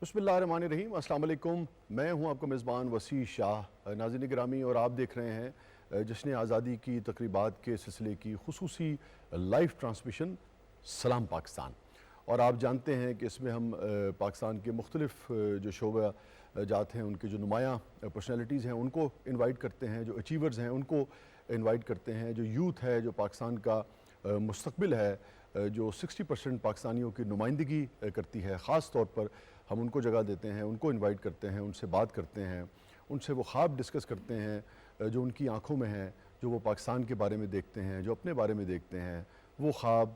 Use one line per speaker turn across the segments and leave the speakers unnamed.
बिस्मिल्लाहिर्रहमानिर्रहीम, अस्सलाम वालेकुम। मैं हूं आपका मेज़बान वसी शाह। नाज़रीन गिरामी, और आप देख रहे हैं जश्न आज़ादी की तकरीबात के सिलसिले की खुसूसी लाइव ट्रांसमिशन सलाम पाकिस्तान। और आप जानते हैं कि इसमें हम पाकिस्तान के मुख्तलिफ जो शोबा जात हैं, उनके जो नुमायाँ पर्सनैलिटीज़ हैं उनको इन्वाइट करते हैं, जो अचीवर्स हैं उनको इन्वाइट करते हैं, जो यूथ है, जो पाकिस्तान का मुस्तकबिल है, जो 60% पाकिस्तानियों की नुमाइंदगी करती है, ख़ास तौर पर हम उनको जगह देते हैं, उनको इनवाइट करते हैं, उनसे बात करते हैं, उनसे वो ख्वाब डिस्कस करते हैं जो उनकी आंखों में हैं, जो वो पाकिस्तान के बारे में देखते हैं, जो अपने बारे में देखते हैं, वो ख्वाब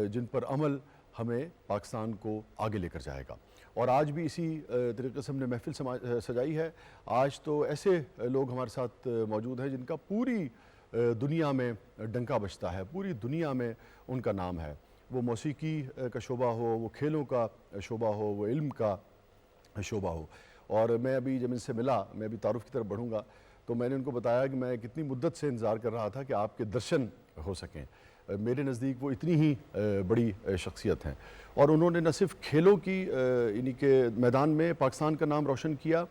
जिन पर अमल हमें पाकिस्तान को आगे लेकर जाएगा। और आज भी इसी तरीके से हमने महफिल सजाई है। आज तो ऐसे लोग हमारे साथ मौजूद हैं जिनका पूरी दुनिया में डंका बजता है, पूरी दुनिया में उनका नाम है। वो मौसीकी का शोबा हो, वो खेलों का शोबा हो, वो इल्म का शोबा हो। और मैं अभी जब इनसे मिला, मैं अभी तारुफ़ की तरफ बढ़ूँगा, तो मैंने उनको बताया कि मैं कितनी मुद्दत से इंतज़ार कर रहा था कि आपके दर्शन हो सकें। मेरे नज़दीक वो इतनी ही बड़ी शख्सियत हैं, और उन्होंने न सिर्फ खेलों की यानी के मैदान में पाकिस्तान का नाम रोशन किया,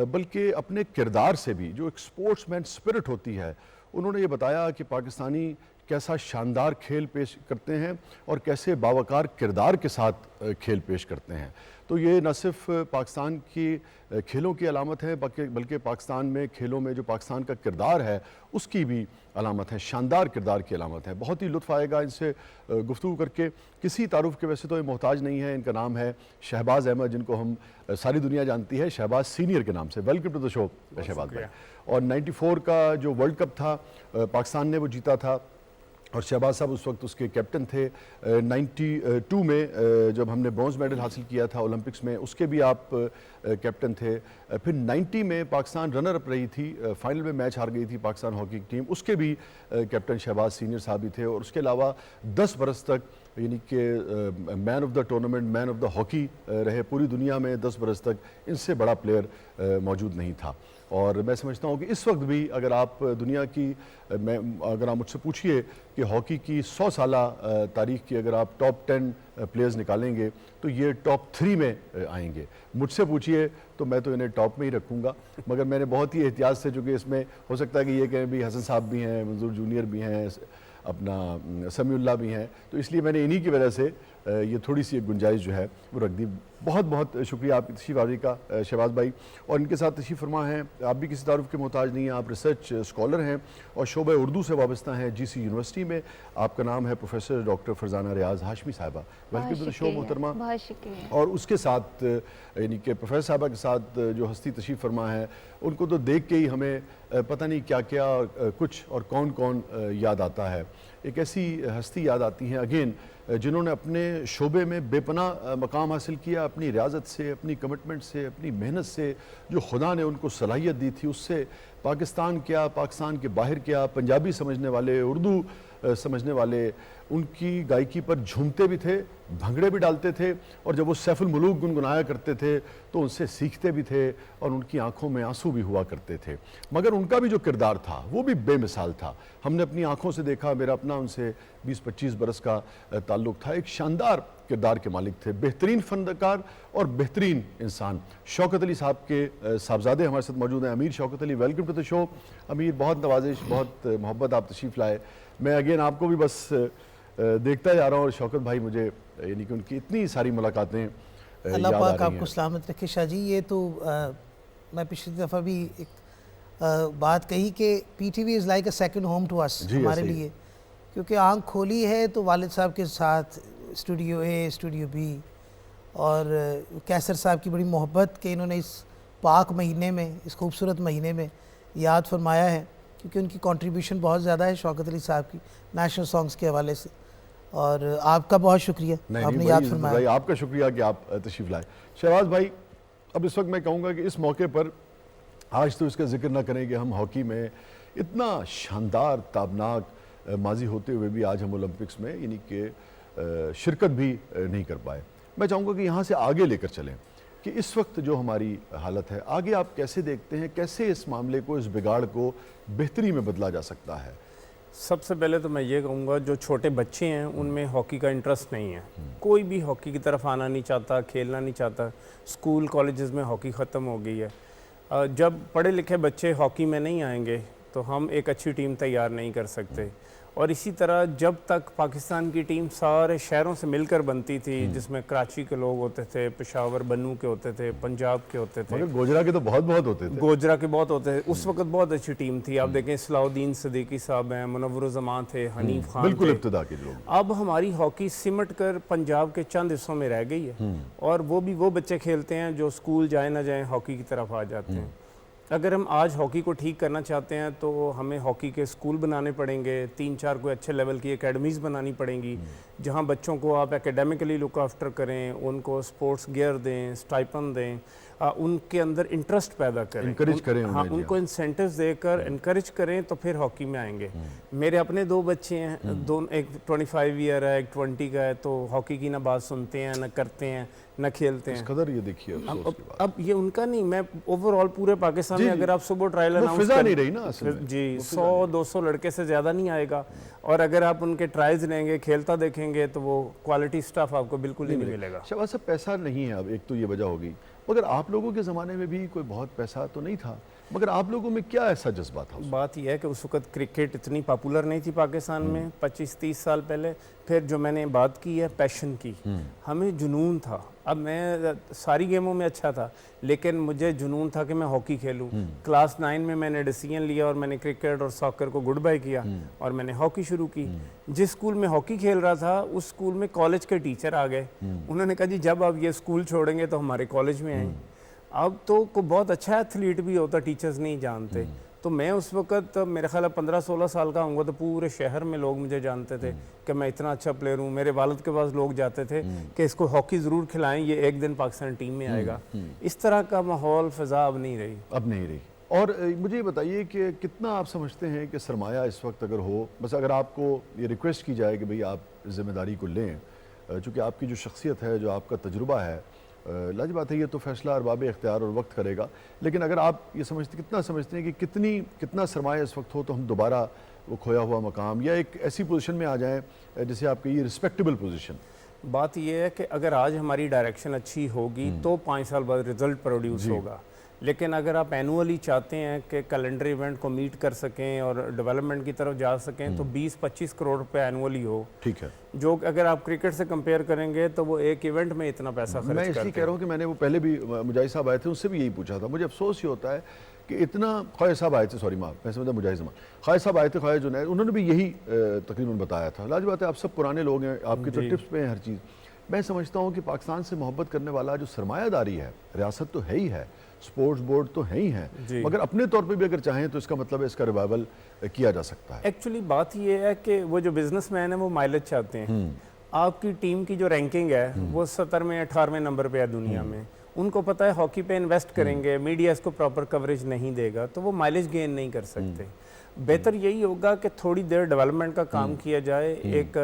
बल्कि अपने किरदार से भी, जो एक स्पोर्ट्समैन स्पिरिट होती है, उन्होंने ये बताया कि पाकिस्तानी कैसा शानदार खेल पेश करते हैं और कैसे बावकार किरदार के साथ खेल पेश करते हैं। तो ये न सिर्फ पाकिस्तान की खेलों की अलामत है, बल्कि पाकिस्तान में खेलों में जो पाकिस्तान का किरदार है उसकी भी अलामत है, शानदार किरदार की अलामत है। बहुत ही लुत्फ़ आएगा इनसे गुफ्तगू करके। किसी तारुफ़ के वैसे तो ये मोहताज नहीं है। इनका नाम है शहबाज़ अहमद, जिनको हम सारी दुनिया जानती है शहबाज़ सीनियर के नाम से। Welcome to the show Shahbaz भाई। और 94 का जो वर्ल्ड कप था पाकिस्तान ने वो जीता था, और शहबाज साहब उस वक्त उसके कैप्टन थे। 92 में जब हमने ब्रॉन्ज़ मेडल हासिल किया था ओलंपिक्स में, उसके भी आप कैप्टन थे। फिर 90 में पाकिस्तान रनर अप रही थी, फाइनल में मैच हार गई थी पाकिस्तान हॉकी की टीम, उसके भी कैप्टन शहबाज सीनियर साहब ही थे। और उसके अलावा 10 बरस तक यानी कि man of the tournament, man of the hockey रहे पूरी दुनिया में 10 बरस तक। इनसे बड़ा प्लेयर मौजूद नहीं था। और मैं समझता हूँ कि इस वक्त भी अगर आप दुनिया की अगर आप मुझसे पूछिए कि हॉकी की 100 साला तारीख़ की अगर आप टॉप 10 प्लेयर्स निकालेंगे तो ये टॉप 3 में आएंगे। मुझसे पूछिए तो मैं तो इन्हें टॉप में ही रखूँगा, मगर मैंने बहुत ही एहतियात से, चूँकि इसमें हो सकता है कि ये कहें भी हसन साहब भी हैं, मंजूर जूनियर भी हैं, अपना समीउल्लाह भी हैं, तो इसलिए मैंने इन्हीं की वजह से ये थोड़ी सी एक गुंजाइश जो है वो रख दी। बहुत बहुत शुक्रिया आपकी तशरीफ़ आवर का शहबाज भाई। और इनके साथ तशरीफ़ फरमा हैं, आप भी किसी तारुफ़ के मोहताज नहीं हैं, आप रिसर्च स्कॉलर हैं और शोबा उर्दू से वाबस्ता हैं GC यूनिवर्सिटी में। आपका नाम है प्रोफेसर डॉक्टर फरजाना रियाज हाशमी साहिबा। वेलकम टू द शो मोहतरमा।
बहुत शुक्रिया।
और उसके साथ यानी कि प्रोफेसर साहिबा के साथ जो हस्ती तशरीफ़ फरमा है, उनको तो देख के ही हमें पता नहीं क्या क्या कुछ और कौन कौन याद आता है। एक ऐसी हस्ती याद आती हैं अगेन जिन्होंने अपने शोबे में बेपनाह मकाम हासिल किया, अपनी रियाजत से, अपनी कमिटमेंट से, अपनी मेहनत से, जो खुदा ने उनको सलाहियत दी थी उससे पाकिस्तान क्या, पाकिस्तान के बाहर क्या, पंजाबी समझने वाले, उर्दू समझने वाले उनकी गायकी पर झूमते भी थे, भंगड़े भी डालते थे, और जब वो सैफुल मुलूक गुनगुनाया करते थे तो उनसे सीखते भी थे और उनकी आंखों में आंसू भी हुआ करते थे। मगर उनका भी जो किरदार था वो भी बेमिसाल था। हमने अपनी आंखों से देखा, मेरा अपना उनसे 20-25 बरस का ताल्लुक़ था। एक शानदार किरदार के मालिक थे, बेहतरीन फनकार और बेहतरीन इंसान। शौकत अली साहब के साहबजादे हमारे साथ मौजूद हैं, Amir Shaukat Ali. Welcome to the show Amir. बहुत नवाजिश, बहुत मोहब्बत, आप तशरीफ़ लाए। मैं अगेन आपको भी बस देखता जा रहा हूँ, और शौकत भाई मुझे यानी कि उनकी इतनी सारी मुलाकातें
अल्लाह पाक आपको सलामत रखे शाह जी। ये तो मैं पिछली दफ़ा भी एक बात कही कि PTV is like a second home to us, हमारे लिए, क्योंकि आंख खोली है तो वालिद साहब के साथ स्टूडियो A, स्टूडियो B, और कैसर साहब की बड़ी मोहब्बत कि इन्होंने इस पाक महीने में, इस खूबसूरत महीने में याद फरमाया है, क्योंकि उनकी कंट्रीब्यूशन बहुत ज़्यादा है शौकत अली साहब की नेशनल सॉन्ग्स के हवाले से। और आपका बहुत शुक्रिया, आपने याद फरमाया।
भाई आपका शुक्रिया कि आप तशरीफ़ लाए। शहबाज भाई, अब इस वक्त मैं कहूँगा कि इस मौके पर आज तो इसका जिक्र ना करें कि हम हॉकी में इतना शानदार ताबनाक माजी होते हुए भी आज हम ओलंपिक्स में यानी कि शिरकत भी नहीं कर पाए। मैं चाहूँगा कि यहाँ से आगे लेकर चलें कि इस वक्त जो हमारी हालत है, आगे आप कैसे देखते हैं, कैसे इस मामले को, इस बिगाड़ को बेहतरी में बदला जा सकता है?
सबसे पहले तो मैं ये कहूँगा जो छोटे बच्चे हैं उनमें हॉकी का इंटरेस्ट नहीं है। कोई भी हॉकी की तरफ आना नहीं चाहता, खेलना नहीं चाहता। स्कूल कॉलेजेस में हॉकी ख़त्म हो गई है। जब पढ़े लिखे बच्चे हॉकी में नहीं आएंगे तो हम एक अच्छी टीम तैयार नहीं कर सकते। और इसी तरह जब तक पाकिस्तान की टीम सारे शहरों से मिलकर बनती थी, जिसमें कराची के लोग होते थे, पेशावर बन्नू के होते थे, पंजाब के होते थे,
मगर गोजरा के तो बहुत होते थे।
गोजरा के बहुत होते थे। उस वक्त बहुत अच्छी टीम थी। आप देखें सलाउद्दीन सिद्दीकी साहब हैं, मुनव्वर जमान थे, हनीफ खान
बिल्कुल
थे।
इब्तिदा के लोग।
अब हमारी हॉकी सिमट कर पंजाब के चंद हिस्सों में रह गई है, और वो भी वो बच्चे खेलते हैं जो स्कूल जाए ना जाए हॉकी की तरफ आ जाते हैं। अगर हम आज हॉकी को ठीक करना चाहते हैं तो हमें हॉकी के स्कूल बनाने पड़ेंगे, 3-4 कोई अच्छे लेवल की एकेडमीज़ बनानी पड़ेंगी, जहां बच्चों को आप एकेडमिकली लुक आफ्टर करें, उनको स्पोर्ट्स गियर दें, स्टाइपन दें, उनके अंदर इंटरेस्ट पैदा करें,
इनकरेज करें
हाँ, उनको इंसेंटिव्स देकर इनकरेज करें, तो फिर हॉकी में आएंगे। मेरे अपने 2 बच्चे हैं, एक 25 ईयर है, एक 20 का है, तो हॉकी की ना बात सुनते हैं, ना करते हैं, न खेलते हैं।
इस कदर ये देखिए
अब ये उनका नहीं, मैं ओवरऑल पूरे पाकिस्तान में अगर आप सुबह ट्रायल अनाउंस
फिजा नहीं रही ना असल में।
जी 100-200 लड़के से ज़्यादा नहीं आएगा, और अगर आप उनके ट्रायल्स लेंगे, खेलता देखेंगे, तो वो क्वालिटी स्टाफ आपको बिल्कुल ही नहीं मिलेगा।
शहबाज साहब, पैसा नहीं है, अब एक तो ये वजह होगी, मगर आप लोगों के ज़माने में भी कोई बहुत पैसा तो नहीं था, मगर आप लोगों में क्या ऐसा जज्बा था?
बात यह है कि उस वक्त क्रिकेट इतनी पॉपुलर नहीं थी पाकिस्तान में 25-30 साल पहले। फिर जो मैंने बात की है पैशन की, हमें जुनून था। अब मैं सारी गेमों में अच्छा था, लेकिन मुझे जुनून था कि मैं हॉकी खेलूं। क्लास 9 में मैंने डिसीजन लिया और मैंने क्रिकेट और सॉकर को गुड बाय किया और मैंने हॉकी शुरू की। जिस स्कूल में हॉकी खेल रहा था उस स्कूल में कॉलेज के टीचर आ गए, उन्होंने कहा जी जब आप ये स्कूल छोड़ेंगे तो हमारे कॉलेज में आए। अब तो को बहुत अच्छा एथलीट भी होता, टीचर्स नहीं जानते। तो मैं उस वक्त मेरे ख्याल 15-16 साल का होऊंगा, तो पूरे शहर में लोग मुझे जानते थे कि मैं इतना अच्छा प्लेयर हूँ। मेरे वालिद के पास लोग जाते थे कि इसको हॉकी ज़रूर खिलाएं, ये एक दिन पाकिस्तान टीम में आएगा। इस तरह का माहौल फ़िज़ा अब नहीं रही।
और मुझे ये बताइए कि कितना आप समझते हैं कि सरमाया इस वक्त अगर हो, बस अगर आपको ये रिक्वेस्ट की जाए कि भाई आप जिम्मेदारी को लें, चूँकि आपकी जो शख्सियत है, जो आपका तजुर्बा है, लाज बात है, ये तो फैसला अरबाब इख्तियार और वक्त करेगा, लेकिन अगर आप ये कितना समझते हैं कि कितना सरमाया इस वक्त हो तो हम दोबारा वो खोया हुआ मकाम या एक ऐसी पोजीशन में आ जाएं जिसे आप कहिए रिस्पेक्टेबल पोजीशन?
बात यह है कि अगर आज हमारी डायरेक्शन अच्छी होगी तो 5 साल बाद रिजल्ट प्रोड्यूस होगा। लेकिन अगर आप एनुअली चाहते हैं कि कैलेंडर इवेंट को मीट कर सकें और डेवलपमेंट की तरफ जा सकें, तो 20-25 करोड़ रुपए एनुअली हो।
ठीक है, जो
अगर आप क्रिकेट से कंपेयर करेंगे तो वो एक इवेंट में इतना पैसा खर्च करते हैं।
मैं इसलिए कह रहा हूँ कि मैंने वो पहले भी मुजाहिद साहब आए थे, उससे भी यही पूछा था। मुझे अफसोस ये होता है कि इतना ख्वाहिश साहब आए थे, सॉरी माफ, मैं समझता मुजाहिद जमान ख्वाहिश साहब आए थे, ख्वाहिश जुनैद, उन्होंने भी यही तकरीबन बताया था। लाज बात है, आप सब पुराने लोग हैं, आपकी तो टिप्स पे हैं हर चीज़। मैं समझता हूँ कि पाकिस्तान से मोहब्बत करने वाला जो सरमायादारी है, रियासत तो है ही है, स्पोर्ट्स बोर्ड तो है ही है, मगर अपने तौर पे भी अगर चाहें तो इसका मतलब है इसका रिवाइवल किया जा सकता है।
एक्चुअली बात ये है कि वो जो बिजनेसमैन है वो माइलेज चाहते हैं। आपकी टीम की जो रैंकिंग है वो 17वें 18वें नंबर पे है दुनिया में। उनको पता है हॉकी पे इन्वेस्ट करेंगे, मीडिया इसको प्रॉपर कवरेज नहीं देगा, तो वो माइलेज गेन नहीं कर सकते। बेहतर यही होगा कि थोड़ी देर डेवलपमेंट का काम किया जाए, एक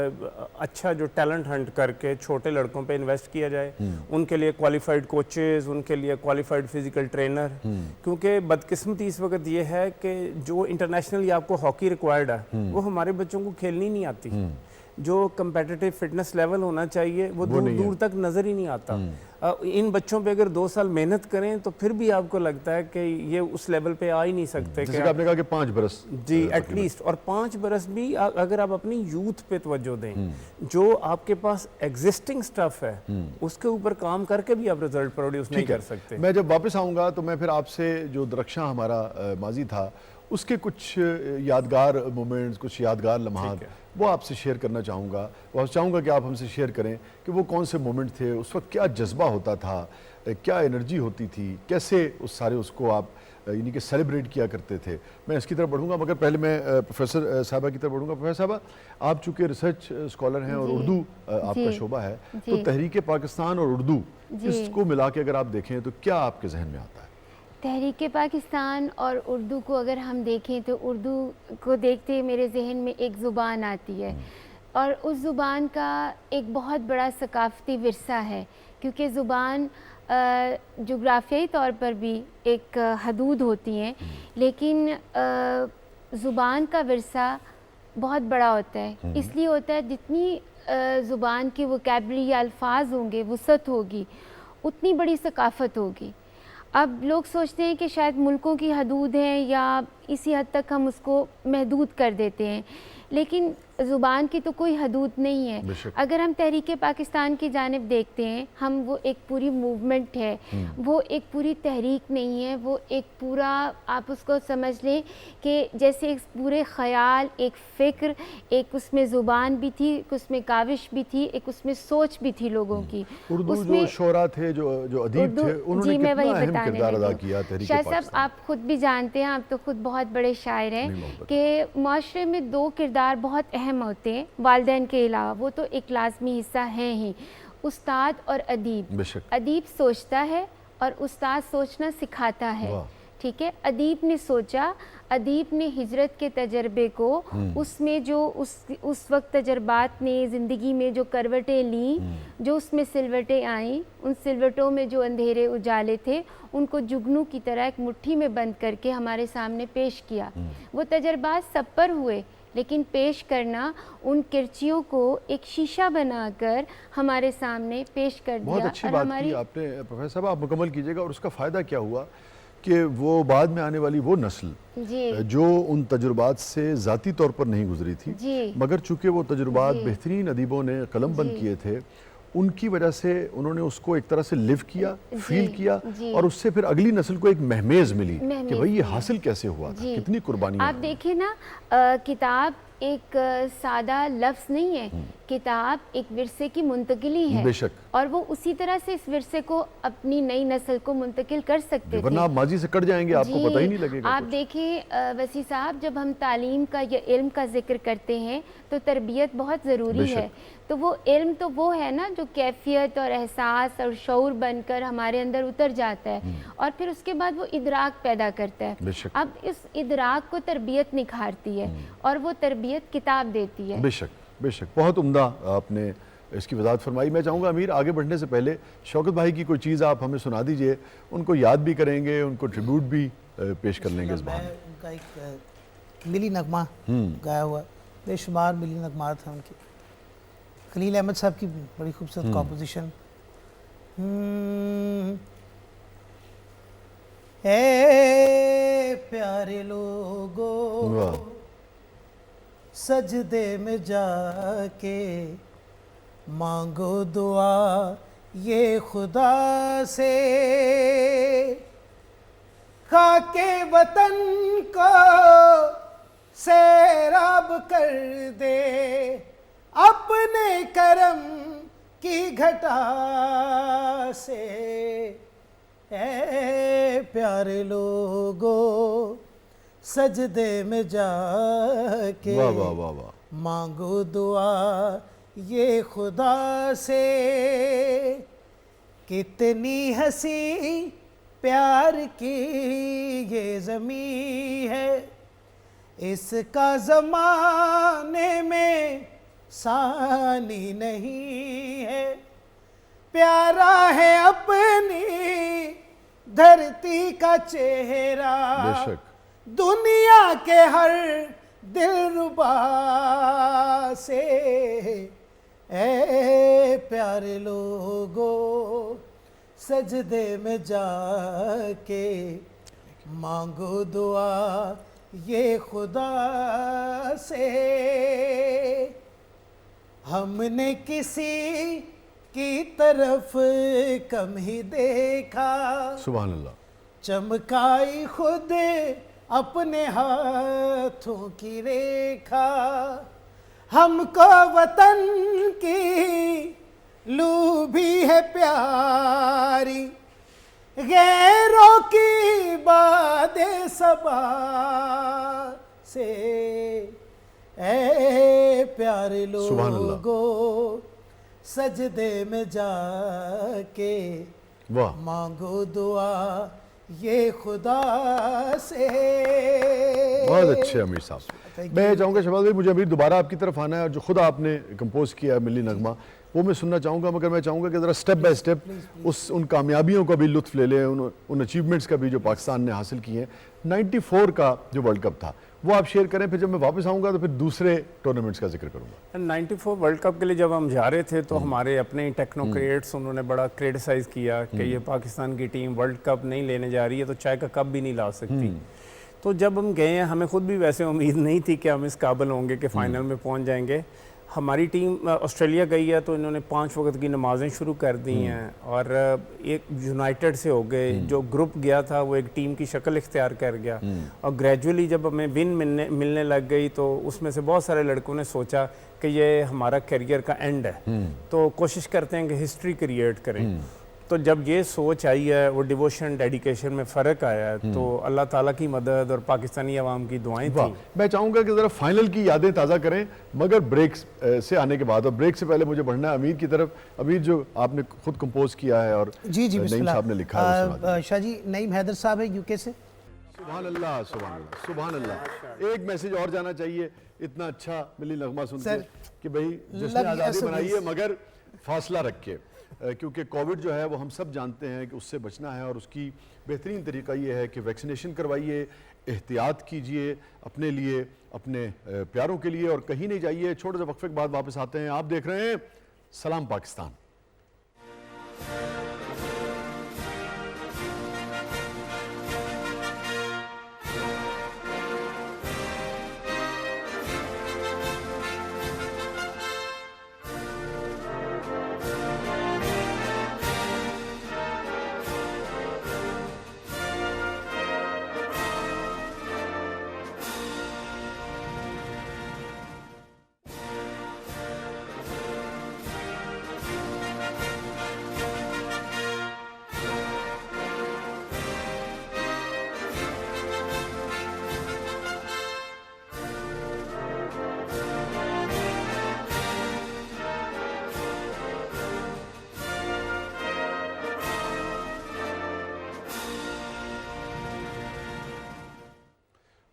अच्छा जो टैलेंट हंट करके छोटे लड़कों पे इन्वेस्ट किया जाए, उनके लिए क्वालिफाइड कोचेस, उनके लिए क्वालिफाइड फिजिकल ट्रेनर। क्योंकि बदकिस्मती इस वक्त ये है कि जो इंटरनेशनली आपको हॉकी रिक्वायर्ड है वो हमारे बच्चों को खेलनी नहीं आती। जो कंपेटिटिव फिटनेस लेवल होना चाहिए वो दूर दूर तक नज़र ही नहीं आता। इन बच्चों पे अगर 2 साल मेहनत करें तो फिर भी आपको लगता है कि ये उस लेवल पे आ ही नहीं सकते।
जैसे आपने कहा कि 5 बरस
जी एटलीस्ट, और 5 बरस भी अगर आप अपनी यूथ पे तवज्जो दें, जो आपके पास एग्जिस्टिंग स्टफ है उसके ऊपर काम करके भी आप रिजल्ट प्रोड्यूस नहीं कर सकते।
मैं जब वापस आऊँगा तो मैं फिर आपसे जो दरख्शां हमारा माजी था उसके कुछ यादगार मोमेंट्स, कुछ यादगार लम्हात वो आपसे शेयर करना चाहूँगा। और चाहूँगा कि आप हमसे शेयर करें कि वो कौन से मोमेंट थे, उस वक्त क्या जज्बा होता था, क्या एनर्जी होती थी, कैसे उसको आप यानी कि सेलिब्रेट किया करते थे। मैं इसकी तरफ बढ़ूँगा, मगर पहले मैं प्रोफेसर साहबा की तरफ बढ़ूँगा। प्रोफेसर साहबा, आप चूँकि रिसर्च स्कॉलर हैं और उर्दू आपका शोबा है, तो तहरीक पाकिस्तान और उर्दू इसको मिला के अगर आप देखें तो क्या आपके जहन में आता है?
तहरीक पाकिस्तान और उर्दू को अगर हम देखें तो उर्दू को देखते मेरे जहन में एक ज़ुबान आती है, और उस ज़ुबान का एक बहुत बड़ा सकाफ़ती विरसा है, क्योंकि ज़ुबान जोग्राफियाई तौर पर भी एक हदूद होती हैं, लेकिन ज़ुबान का विरसा बहुत बड़ा होता है। इसलिए होता है जितनी ज़ुबान की वोकैबुलरी या अल्फाज होंगे, वुसअत होगी, उतनी बड़ी सकाफ़त होगी। अब लोग सोचते हैं कि शायद मुल्कों की हदूद हैं या इसी हद तक हम उसको महदूद कर देते हैं, लेकिन ज़ुबान की तो कोई हदूद नहीं है। अगर हम तहरीक पाकिस्तान की जानिब देखते हैं, हम वो एक पूरी मूवमेंट है, वो एक पूरी तहरीक नहीं है, वो एक पूरा, आप उसको समझ लें कि जैसे एक पूरे ख़याल, एक फ़िक्र, एक उसमें ज़ुबान भी थी, एक उसमें काविश भी थी, एक उसमें सोच भी थी लोगों की।
उर्दू जो शोरा थे, जो अदीब थे, उन्होंने कितना अहम किरदार अदा किया तहरीक
शाह साहब,
पाकिस्तान।
आप खुद भी जानते हैं, आप तो खुद बहुत बड़े शायर हैं कि माशरे में दो किरदार बहुत अहम होते हैं वालिदैन के अलावा, वो तो एक लाजमी हिस्सा हैं ही, उस्ताद और अदीब। अदीब सोचता है और उस्ताद सोचना सिखाता है, ठीक है। अदीब ने सोचा, अदीब ने हिजरत के तजर्बे को, उसमें जो उस वक्त तजर्बात ने ज़िंदगी में जो करवटें ली, जो उसमें सिलवटें आईं, उन सिलवटों में जो अंधेरे उजाले थे, उनको जुगनू की तरह एक मुट्ठी में बंद करके हमारे सामने पेश किया। वो तजर्बात सब पर हुए, लेकिन पेश करना उन किरचियों को एक शीशा बनाकर हमारे सामने पेश कर दिया।
बहुत अच्छी बात की आपने प्रोफेसर साहब, आप मुकम्मल कीजिएगा। और उसका फ़ायदा क्या हुआ कि वो बाद में आने वाली वो नस्ल जो उन तजुर्बात से ज़ाती तौर पर नहीं गुजरी थी, मगर चूँकि वो तजुर्बात बेहतरीन अदीबों ने कलम बंद किए थे, उनकी वजह से उन्होंने उसको एक तरह से लिव किया, फील किया, और उससे फिर अगली नस्ल को एक महमेज मिली कि भाई ये हासिल कैसे हुआ था, कितनी कुर्बानी।
आप देखिए ना, किताब एक सादा लफ्ज़ नहीं है, किताब एक विरसे की मुंतकिली है,
बेशक,
और वो उसी तरह से इस विरसे को अपनी नई नस्ल को मुंतकिल कर सकते थे,
वरना आप माजी से कट जाएंगे, आपको पता ही नहीं लगेगा।
आप देखिए वसी साहब, जब हम तालीम का या इल्म का जिक्र करते हैं तो तरबियत बहुत ज़रूरी है। तो वो इल्म तो वो है ना जो कैफियत और एहसास और शऊर बनकर हमारे अंदर उतर जाता है, और फिर उसके बाद वो इदराक पैदा करता है। अब इस इदराक को तरबियत निखारती है, और वो तरबियत किताब देती है।
बेशक बेशक, बहुत उम्दा आपने इसकी वजाहत फरमाई। मैं चाहूँगा अमीर, आगे बढ़ने से पहले शौकत भाई की कोई चीज़ आप हमें सुना दीजिए, उनको याद भी करेंगे, उनको ट्रिब्यूट भी पेश कर लेंगे इस बार।
उनका एक मिली नगमा गाया हुआ, बेशुमार मिली नगमात हैं उनकी। खलील अहमद साहब की बड़ी खूबसूरत कॉम्पोजिशन। ए प्यारे लोगों, सजदे में जाके मांगो दुआ ये खुदा से, खाके वतन को सैराब कर दे अपने करम की घटा से। ए प्यारे लोगों, सजदे में जाके
वाह वाह वाह वाह,
मांगो दुआ ये खुदा से, कितनी हंसी प्यार की ये ज़मीं है, इसका ज़माने में सानी नहीं है, प्यारा है अपनी धरती का चेहरा, दुनिया के हर दिलरुबा से। ए प्यारे लोगों, सजदे में जाके मांगो दुआ ये खुदा से, हमने किसी की तरफ कम ही देखा,
सुभान अल्लाह,
चमकाई खुद अपने हाथों की रेखा, हमको वतन की लू भी है प्यारी, गैरों की बादे सबा से। ए प्यारे लोगों, सजदे में जाके मांगो दुआ ये खुदा से।
बहुत अच्छे अमीर साहब। मैं चाहूँगा शहबाज भाई, मुझे अमीर दोबारा आपकी तरफ आना है, और जो खुद आपने कंपोज किया मिली नगमा वो मैं सुनना चाहूँगा, मगर मैं चाहूँगा कि ज़रा स्टेप बाय स्टेप उन कामयाबियों का भी लुत्फ़ ले लें, उन अचीवमेंट्स का भी जो पाकिस्तान ने हासिल किए हैं। 94 का जो वर्ल्ड कप था वो आप शेयर करें, फिर जब मैं वापस आऊँगा तो फिर दूसरे टूर्नामेंट्स का जिक्र करूँगा।
94 वर्ल्ड कप के लिए जब हम जा रहे थे तो हमारे अपने टेक्नोक्रेट्स उन्होंने बड़ा क्रिटिसाइज़ किया कि ये पाकिस्तान की टीम वर्ल्ड कप नहीं लेने जा रही है तो चाय का कप भी नहीं ला सकती। तो जब हम गए हैं, हमें खुद भी वैसे उम्मीद नहीं थी कि हम इस काबिल होंगे कि फ़ाइनल में पहुंच जाएंगे। हमारी टीम ऑस्ट्रेलिया गई है तो इन्होंने 5 वक्त की नमाजें शुरू कर दी हैं और एक यूनाइटेड से हो गए। जो ग्रुप गया था वो एक टीम की शक्ल इख्तियार कर गया और ग्रेजुअली जब हमें विन मिलने लग गई तो उसमें से बहुत सारे लड़कों ने सोचा कि ये हमारा करियर का एंड है, तो कोशिश करते हैं कि हिस्ट्री क्रिएट करें। तो जब ये सोच आई है, वो डिवोशन डेडिकेशन में फ़र्क आया है, तो अल्लाह ताला की मदद और पाकिस्तानी अवाम की दुआएं थी।
मैं चाहूँगा कि ज़रा फाइनल की यादें ताज़ा करें, मगर ब्रेक से आने के बाद। और ब्रेक से पहले मुझे बढ़ना है अमीर की तरफ। अमीर, जो आपने खुद कंपोज किया है और
जी
नईम साहब ने लिखा है,
शाह जी, नईम हैदर साहब है यूके से।
सुभान अल्लाह, सुभान अल्लाह, सुभान अल्लाह। एक मैसेज और जाना चाहिए इतना अच्छा मिली नगमा सुन के कि भाई जश्न आज़ादी मनाइए मगर फासला रख के, क्योंकि कोविड जो है वो हम सब जानते हैं कि उससे बचना है और उसकी बेहतरीन तरीका ये है कि वैक्सीनेशन करवाइए, एहतियात कीजिए अपने लिए, अपने प्यारों के लिए, और कहीं नहीं जाइए। छोटे से वक्फे के बाद वापस आते हैं। आप देख रहे हैं सलाम पाकिस्तान।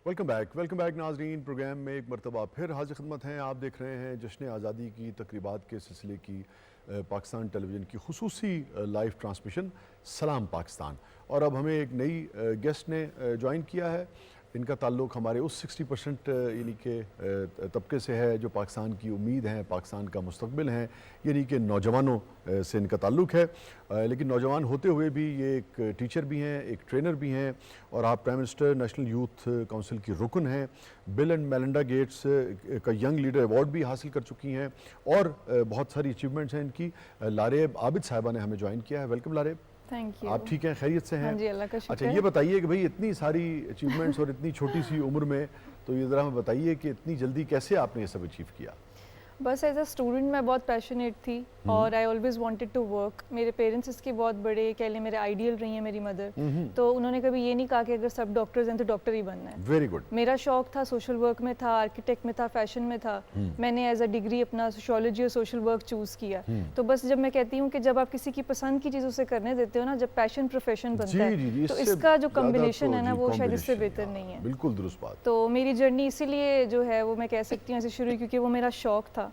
वेलकम बैक नाजरीन। प्रोग्राम में एक मरतबा फिर हाजिर खिदमत हैं। आप देख रहे हैं जश्न आज़ादी की तकरीबात के सिलसिले की पाकिस्तान टेलीविज़न की खुसूसी लाइव ट्रांसमिशन सलाम पाकिस्तान। और अब हमें एक नई गेस्ट ने ज्वाइन किया है। इनका ताल्लुक़ हमारे उस 60% यानी कि तबके से है जो पाकिस्तान की उम्मीद हैं, पाकिस्तान का मुस्तकबिल हैं, यानी कि नौजवानों से इनका ताल्लुक़ है। लेकिन नौजवान होते हुए भी ये एक टीचर भी हैं, एक ट्रेनर भी हैं, और आप prime minister national youth council की रुकन हैं। बिल एंड मेलिंडा गेट्स का यंग लीडर अवार्ड भी हासिल कर चुकी हैं और बहुत सारी अचीवमेंट्स हैं इनकी। लारेब आबिद साहिबा ने हमें ज्वाइन किया है। वेलकम लारेब।
Thank you.
आप ठीक हैं, खैरियत से हैं?
हाँ जी, अल्लाह का शुक्र।
अच्छा, ये बताइए कि भाई इतनी सारी अचीवमेंट्स और इतनी छोटी सी उम्र में, तो ये ज़रा हमें बताइए कि इतनी जल्दी कैसे आपने ये सब अचीव किया?
बस एज अ स्टूडेंट मैं बहुत पैशनेट थी और I always wanted to work. मेरे पेरेंट्स इसके बहुत बड़े कह लें मेरे आइडियल रही हैं मेरी मदर। तो उन्होंने कभी ये नहीं कहा कि अगर सब डॉक्टर्स हैं तो डॉक्टर ही बनना है।
Very good.
मेरा शौक था सोशल वर्क में था, आर्किटेक्ट में था, फैशन में था। मैंने एज अ डिग्री अपना सोशियोलॉजी और सोशल वर्क चूज़ किया। तो बस जब मैं कहती हूँ कि जब आप किसी की पसंद की चीज़ उसे करने देते हो ना, जब पैशन प्रोफेशन बनता है, तो इसका जो कॉम्बिनेशन है ना वो शायद इससे बेहतर नहीं है।
बिल्कुल दुरुस्त बात।
तो मेरी जर्नी इसीलिए जो है वो मैं कह सकती हूँ ऐसे शुरू हुई क्योंकि वो मेरा शौक था।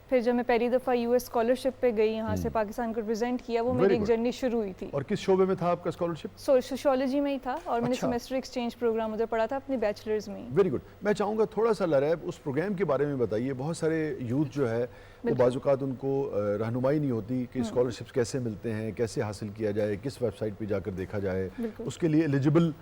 फिर जब मैं पहली दफ़ा यूएस स्कॉलरशिप पे गई, यहाँ से पाकिस्तान को रिप्रेजेंट किया, वो मेरी एक जर्नी शुरू हुई थी।
और किस शोबे में था आपका स्कॉलरशिप?
सोशियोलॉजी में ही था और मैंने सेमेस्टर एक्सचेंज प्रोग्राम उधर पढ़ा था अपनी बैचलर्स में।
Very good. मैं चाहूँगा थोड़ा सा लारेब उस प्रोग्राम के बारे में बताइए। बहुत सारे यूथ जो है वो बाज़-औक़ात उनको रहनुमाई नहीं होती कि स्कॉलरशिप्स कैसे मिलते हैं, कैसे हासिल किया जाए, किस वेबसाइट पर जाकर देखा जाए, उसके लिए एलिजिबल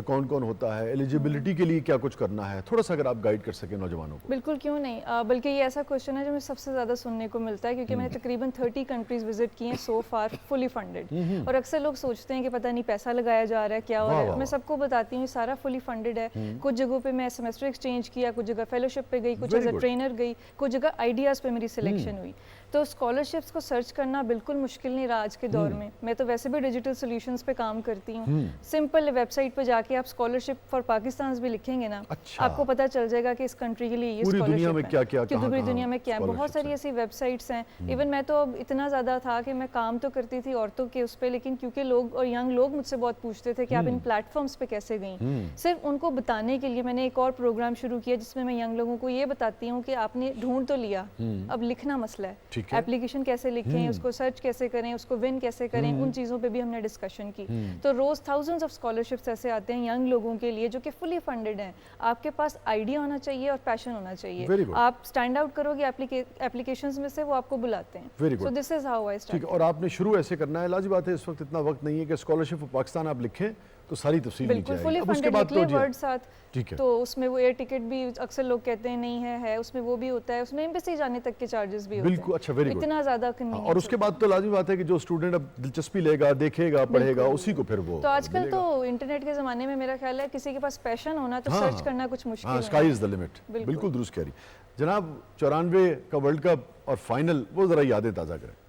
कौन कौन होता है, एलिजिबिलिटी के लिए क्या कुछ करना है, थोड़ा सा अगर आप गाइड कर सकें नौजवानों को।
बिल्कुल, क्यों नहीं। बल्कि ये ऐसा क्वेश्चन है जो मुझे सबसे ज़्यादा सुनने को मिलता है क्योंकि मैंने तकरीबन 30 कंट्रीज़ विजिट किए हैं सो फार, फुली फंडेड। और अक्सर लोग सोचते हैं कि पता नहीं पैसा लगाया जा रहा है, क्या हो रहा है। मैं सबको बताती हूँ सारा फुली फंडेड है। कुछ जगहों पर मैं सेमेस्टर एक्सचेंज किया, कुछ जगह फेलोशिप पे गई, कुछ एज अ ट्रेनर गई, कुछ जगह आइडियाज़ पे मेरी सिलेक्शन हुई। तो स्कॉलरशिप्स को सर्च करना बिल्कुल मुश्किल नहीं रहा आज के दौर में। मैं तो वैसे भी डिजिटल सोल्यूशंस पे काम करती हूँ। सिंपल वेबसाइट पे जाके आप स्कॉलरशिप फॉर पाकिस्तान भी लिखेंगे ना, आपको पता चल जाएगा कि इस कंट्री के लिए ये
पूरी दुनिया में क्या क्या,
पूरी दुनिया में क्या, बहुत सारी ऐसी वेबसाइट्स हैं। इवन मैं तो अब इतना ज़्यादा था कि मैं काम तो करती थी औरतों के उस पर, लेकिन क्योंकि लोग और यंग लोग मुझसे बहुत पूछते थे कि आप इन प्लेटफॉर्म्स पे कैसे गई, सिर्फ उनको बताने के लिए मैंने एक और प्रोग्राम शुरू किया जिसमें मैं यंग लोगों को ये बताती हूँ कि आपने ढूंढ तो लिया, अब लिखना मसला है।
ठीक है।
एप्लीकेशन कैसे लिखें, उसको सर्च कैसे करें, उसको विन कैसे करें, उन चीज़ों पे भी हमने डिस्कशन की। तो रोज़ थाउजेंड्स ऑफ स्कॉलरशिप्स ऐसे आते हैं यंग लोगों के लिए जो कि फुली फंडेड हैं। आपके पास आइडिया होना चाहिए और पैशन होना चाहिए।
Very good.
आप स्टैंड आउट करोगे एप्लीकेशंस में से, वो आपको बुलाते हैं।
Very good.
So this is how I
ठीक
स्टार्ट।
है, और आपने शुरू ऐसे करना है, लाजी बात है इस वक्त इतना वक्त नहीं है कि स्कॉलरशिप ऑफ पाकिस्तान आप लिखें तो सारी तफसील नीचे
बिल्कुल
आएगी।
फुली
अब उसके
फंडेड
बाद
निकले
तो जी,
वर्ड साथ।
ठीक है।
तो उसमें वो एयर टिकट भी अक्सर लोग कहते हैं नहीं है, उसमें वो भी होता है, उसमें एम्बेसी जाने तक के चार्जेस भी होते हैं।
बिल्कुल, अच्छा, वेरी गुड।
इतना ज़्यादा
हाँ,
convenience
और उसके
होता है।
बाद तो लाजमी बात है कि जो स्टूडेंट अब दिलचस्पी लेगा, देखेगा, पढ़ेगा, उसी को फिर वो
तो आजकल
मिलेगा।
तो इंटरनेट के ज़माने में मेरा ख्याल है किसी के पास पैशन होना तो सर्च करना कुछ मुश्किल
हाँ,
नहीं
स्काई
है।
Is the limit.
बिल्कुल।
बिल्कुल दुरुस्त कह रही जनाब। 94 का वर्ल्ड कप और फाइनल, वो जरा यादें ताज़ा करें।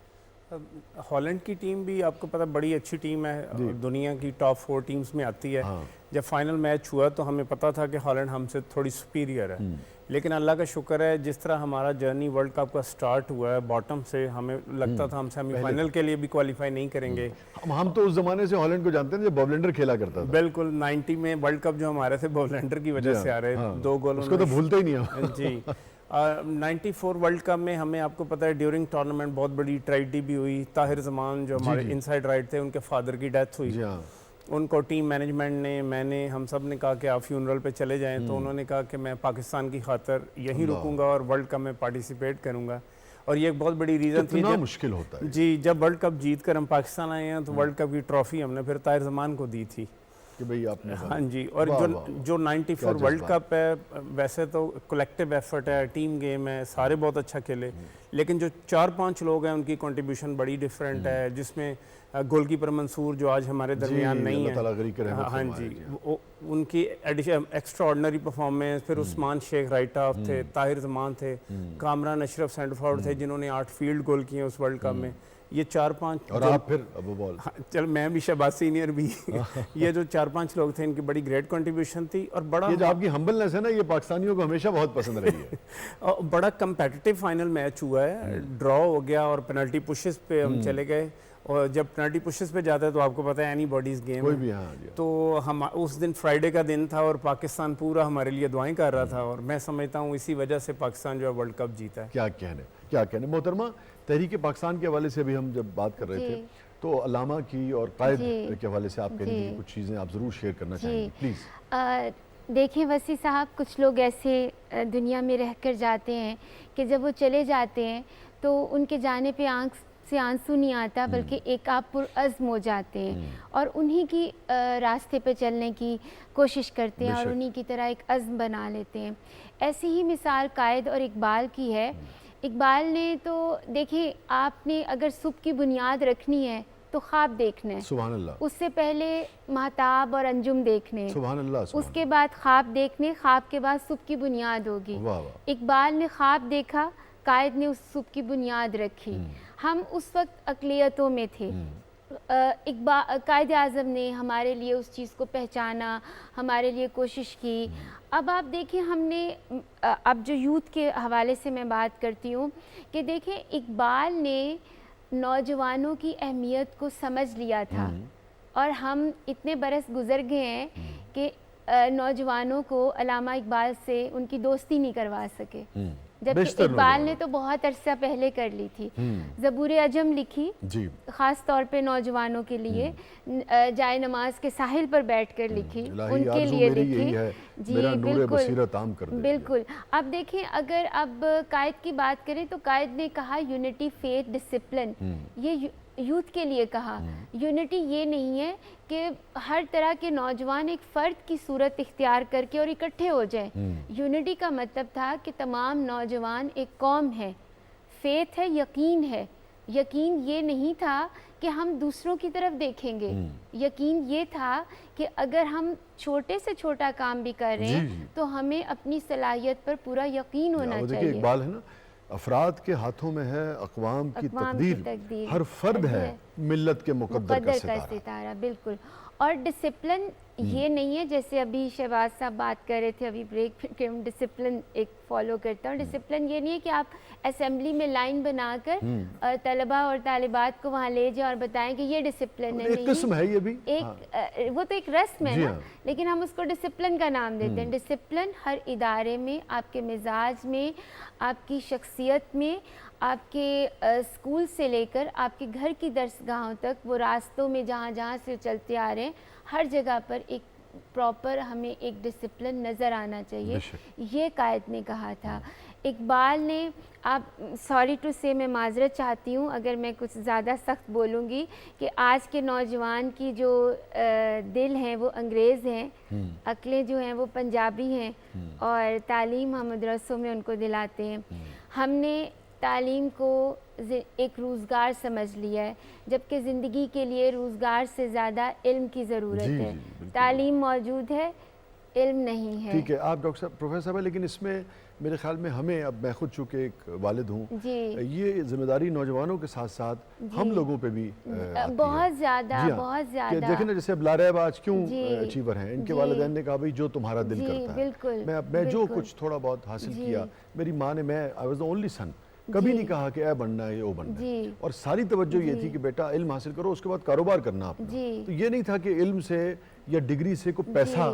हॉलैंड की टीम भी आपको पता बड़ी अच्छी टीम है, दुनिया की टॉप 4 टीम्स में आती है।
हाँ।
जब फाइनल मैच हुआ तो हमें पता था कि हॉलैंड हमसे थोड़ी सुपीरियर है, लेकिन अल्लाह का शुक्र है जिस तरह हमारा जर्नी वर्ल्ड कप का स्टार्ट हुआ है बॉटम से, हमें लगता था हम सेमीफाइनल के लिए भी क्वालिफाई नहीं करेंगे।
हम तो उस जमाने से हॉलैंड को जानते हैं जब बॉबलेंडर खेला करता था।
बिल्कुल 90 में वर्ल्ड कप जो हमारे थे बॉबलेंडर की वजह से आ रहे,
हाँ।
2 गोल
उसको तो भूलते ही नहीं हम।
जी 94 वर्ल्ड कप में हमें आपको पता है ड्यूरिंग टूर्नामेंट बहुत बड़ी ट्रेजेडी भी हुई। ताहिर जमान जो हमारे इनसाइड राइट थे, उनके फादर की डेथ हुई।
जी हाँ।
उनको टीम मैनेजमेंट ने, मैंने, हम सब ने कहा कि आप फ्यूनरल पे चले जाएं, तो उन्होंने कहा कि मैं पाकिस्तान की खातर यहीं रुकूंगा और वर्ल्ड कप में पार्टिसिपेट करूंगा। और ये एक बहुत बड़ी रीज़न थी।
कितना मुश्किल होता है
जी, जब वर्ल्ड कप जीत कर हम पाकिस्तान आए हैं तो वर्ल्ड कप की ट्रॉफी हमने फिर ताहिर जमान को दी थी
कि भाई आपने।
हाँ जी। और
वाह,
जो
वाह, वाह।
जो 94 वर्ल्ड कप है, वैसे तो कलेक्टिव एफर्ट है, टीम गेम है, सारे बहुत अच्छा खेले, लेकिन जो 4-5 लोग हैं उनकी कंट्रीब्यूशन बड़ी डिफरेंट है, जिसमें गोलकीपर मंसूर जो आज हमारे दरमियान नहीं
अल्लाह
है।
ताला गनी करे रहमत
हाँ
फरमाए,
जी, उनकी एक्स्ट्रा ऑर्डनरी परफॉर्मेंस। फिर उस्मान शेख राइट ऑफ थे, ताहिर जमान थे, कामरान अशरफ सेंटर फॉरवर्ड थे जिन्होंने 8 फील्ड गोल किए उस वर्ल्ड कप में। ये 4-5
और आप फिर अबू बॉल।
हाँ, चल मैं भी शहबाज सीनियर भी ये जो 4-5 लोग थे, इनकी बड़ी ग्रेट कंट्रीब्यूशन थी। और बड़ा
ये जो आपकी हम्बलनेस है ना, ये पाकिस्तानियों को हमेशा बहुत पसंद रही है।
और बड़ा कंपेटिटिव फाइनल मैच हुआ है, ड्रॉ हो गया और पेनल्टी पुशेस पे हम चले गए। और जब पेनल्टी पुशेस पे जाता है तो आपको पता है एनी बॉडीज गेम
कोई
है।
भी, हाँ जी।
तो हम उस दिन फ्राइडे का दिन था और पाकिस्तान पूरा हमारे लिए दुआएं कर रहा था, और मैं समझता हूँ इसी वजह से पाकिस्तान जो है वर्ल्ड कप जीता है।
क्या कहने मोहतरमा। तहरीक पाकिस्तान के हवाले से भी हम जब बात कर रहे थे, तो अल्लामा की और कायद के हवाले से आप कह रही थी कुछ चीज़ें आप ज़रूर शेयर करना चाहेंगे, प्लीज़।
देखें वसी साहब, कुछ लोग ऐसे दुनिया में रह कर जाते हैं कि जब वो चले जाते हैं तो उनके जाने पे आंख से आंसू नहीं आता, बल्कि एक आप पुरअज़्म हो जाते हैं और उन्हीं की रास्ते पे चलने की कोशिश करते हैं और उन्हीं की तरह एक अज़्म बना लेते हैं। ऐसी ही मिसाल कायद और इकबाल की है। इकबाल ने तो देखिए, आपने अगर सुबह की बुनियाद रखनी है तो ख्वाब देखना है,
सुभान अल्लाह।
उससे पहले महताब और अंजुम देखने,
सुभान अल्लाह, सुभान
उसके बाद ख्वाब देखने, ख्वाब के बाद सुबह की बुनियाद होगी।
वाह वाह।
इकबाल ने ख्वाब देखा, कायद ने उस सुबह की बुनियाद रखी। हम उस वक्त अक़लियतों में थे। कायद आज़म ने हमारे लिए उस चीज़ को पहचाना, हमारे लिए कोशिश की। अब आप देखें, हमने अब जो यूथ के हवाले से मैं बात करती हूँ कि देखें, इकबाल ने नौजवानों की अहमियत को समझ लिया था और हम इतने बरस गुज़र गए हैं कि नौजवानों को अल्लामा इकबाल से उनकी दोस्ती नहीं करवा सके, जबकि इकबाल ने तो बहुत अरसा पहले कर ली थी। ज़बूर अजम लिखी
जी,
ख़ास तौर पे नौजवानों के लिए, जाए नमाज के साहिल पर बैठकर लिखी, उनके लिए लिखी।
जी
बिल्कुल। अब देखें, अगर अब कायद की बात करें तो कायद ने कहा यूनिटी, फेथ, डिसिप्लिन, ये यूथ के लिए कहा। यूनिटी ये नहीं है कि हर तरह के नौजवान एक फ़र्द की सूरत इख्तियार करके और इकट्ठे हो जाएं। यूनिटी का मतलब था कि तमाम नौजवान एक कौम है। फेथ है, यकीन है। यकीन ये नहीं था कि हम दूसरों की तरफ देखेंगे, यकीन ये था कि अगर हम छोटे से छोटा काम भी कर रहे हैं तो हमें अपनी सलाहियत पर पूरा यकीन होना चाहिए।
इकबाल है ना, अफराद के हाथों में है अक़वाम की तकदीर, हर फर्द है मिल्लत के मुक़द्दर का सितारा।
बिल्कुल। और डिसिप्लिन ये नहीं है जैसे अभी शहबाज साहब बात कर रहे थे अभी ब्रेक में कि हम डिसिप्लिन एक फॉलो करता हूँ। डिसिप्लिन ये नहीं है कि आप असेंबली में लाइन बनाकर तलबा और तालिबात को वहाँ ले जाएं और बताएं कि ये डिसिप्लिन है।
एक किस्म है ये भी,
एक वो तो एक रस्म है
जी
ना,
हाँ।
लेकिन हम उसको डिसिप्लिन का नाम देते हैं। डिसिप्लिन हर इदारे में, आपके मिजाज में, आपकी शख्सियत में, आपके स्कूल से लेकर आपके घर की दरसगाहों तक, वो रास्तों में जहाँ जहाँ से चलते आ रहे हैं, हर जगह पर एक प्रॉपर हमें एक डिसिप्लिन नज़र आना चाहिए। ये कायद ने कहा था। इकबाल ने, आप सॉरी टू से मैं माजरत चाहती हूँ अगर मैं कुछ ज़्यादा सख्त बोलूँगी, कि आज के नौजवान की जो दिल हैं वो अंग्रेज़ हैं, अक्लें जो हैं वो पंजाबी हैं, और तालीम हम मदरसों में उनको दिलाते हैं। हमने तालीम को एक रोज़गार समझ लिया है, जबकि ज़िंदगी के लिए रोज़गार से ज़्यादा इल्म की ज़रूरत है। तालीम मौजूद है, इल्म नहीं है।
ठीक है, आप डॉक्टर साहब, प्रोफेसर साहब, लेकिन इसमें मेरे ख्याल में हमें, अब मैं खुद चूँकि एक वालिद हूँ, ये जिम्मेदारी नौजवानों के साथ साथ हम लोगों पे भी
बहुत ज़्यादा, बहुत ज़्यादा।
देखें ना, जैसे अब लारैब आज क्यों अचीवर हैं, इनके वालिदैन ने कहा भाई जो तुम्हारा दिल करता है।
बिल्कुल,
मैं जो कुछ थोड़ा बहुत हासिल किया, मेरी माँ ने, मैं I was the only son, कभी नहीं कहा कि ए बनना है, ये वो बनना है, और सारी तवज्जो ये थी कि बेटा इल्म हासिल करो, उसके बाद कारोबार करना अपना। तो ये नहीं था कि इल्म से या डिग्री से कोई पैसा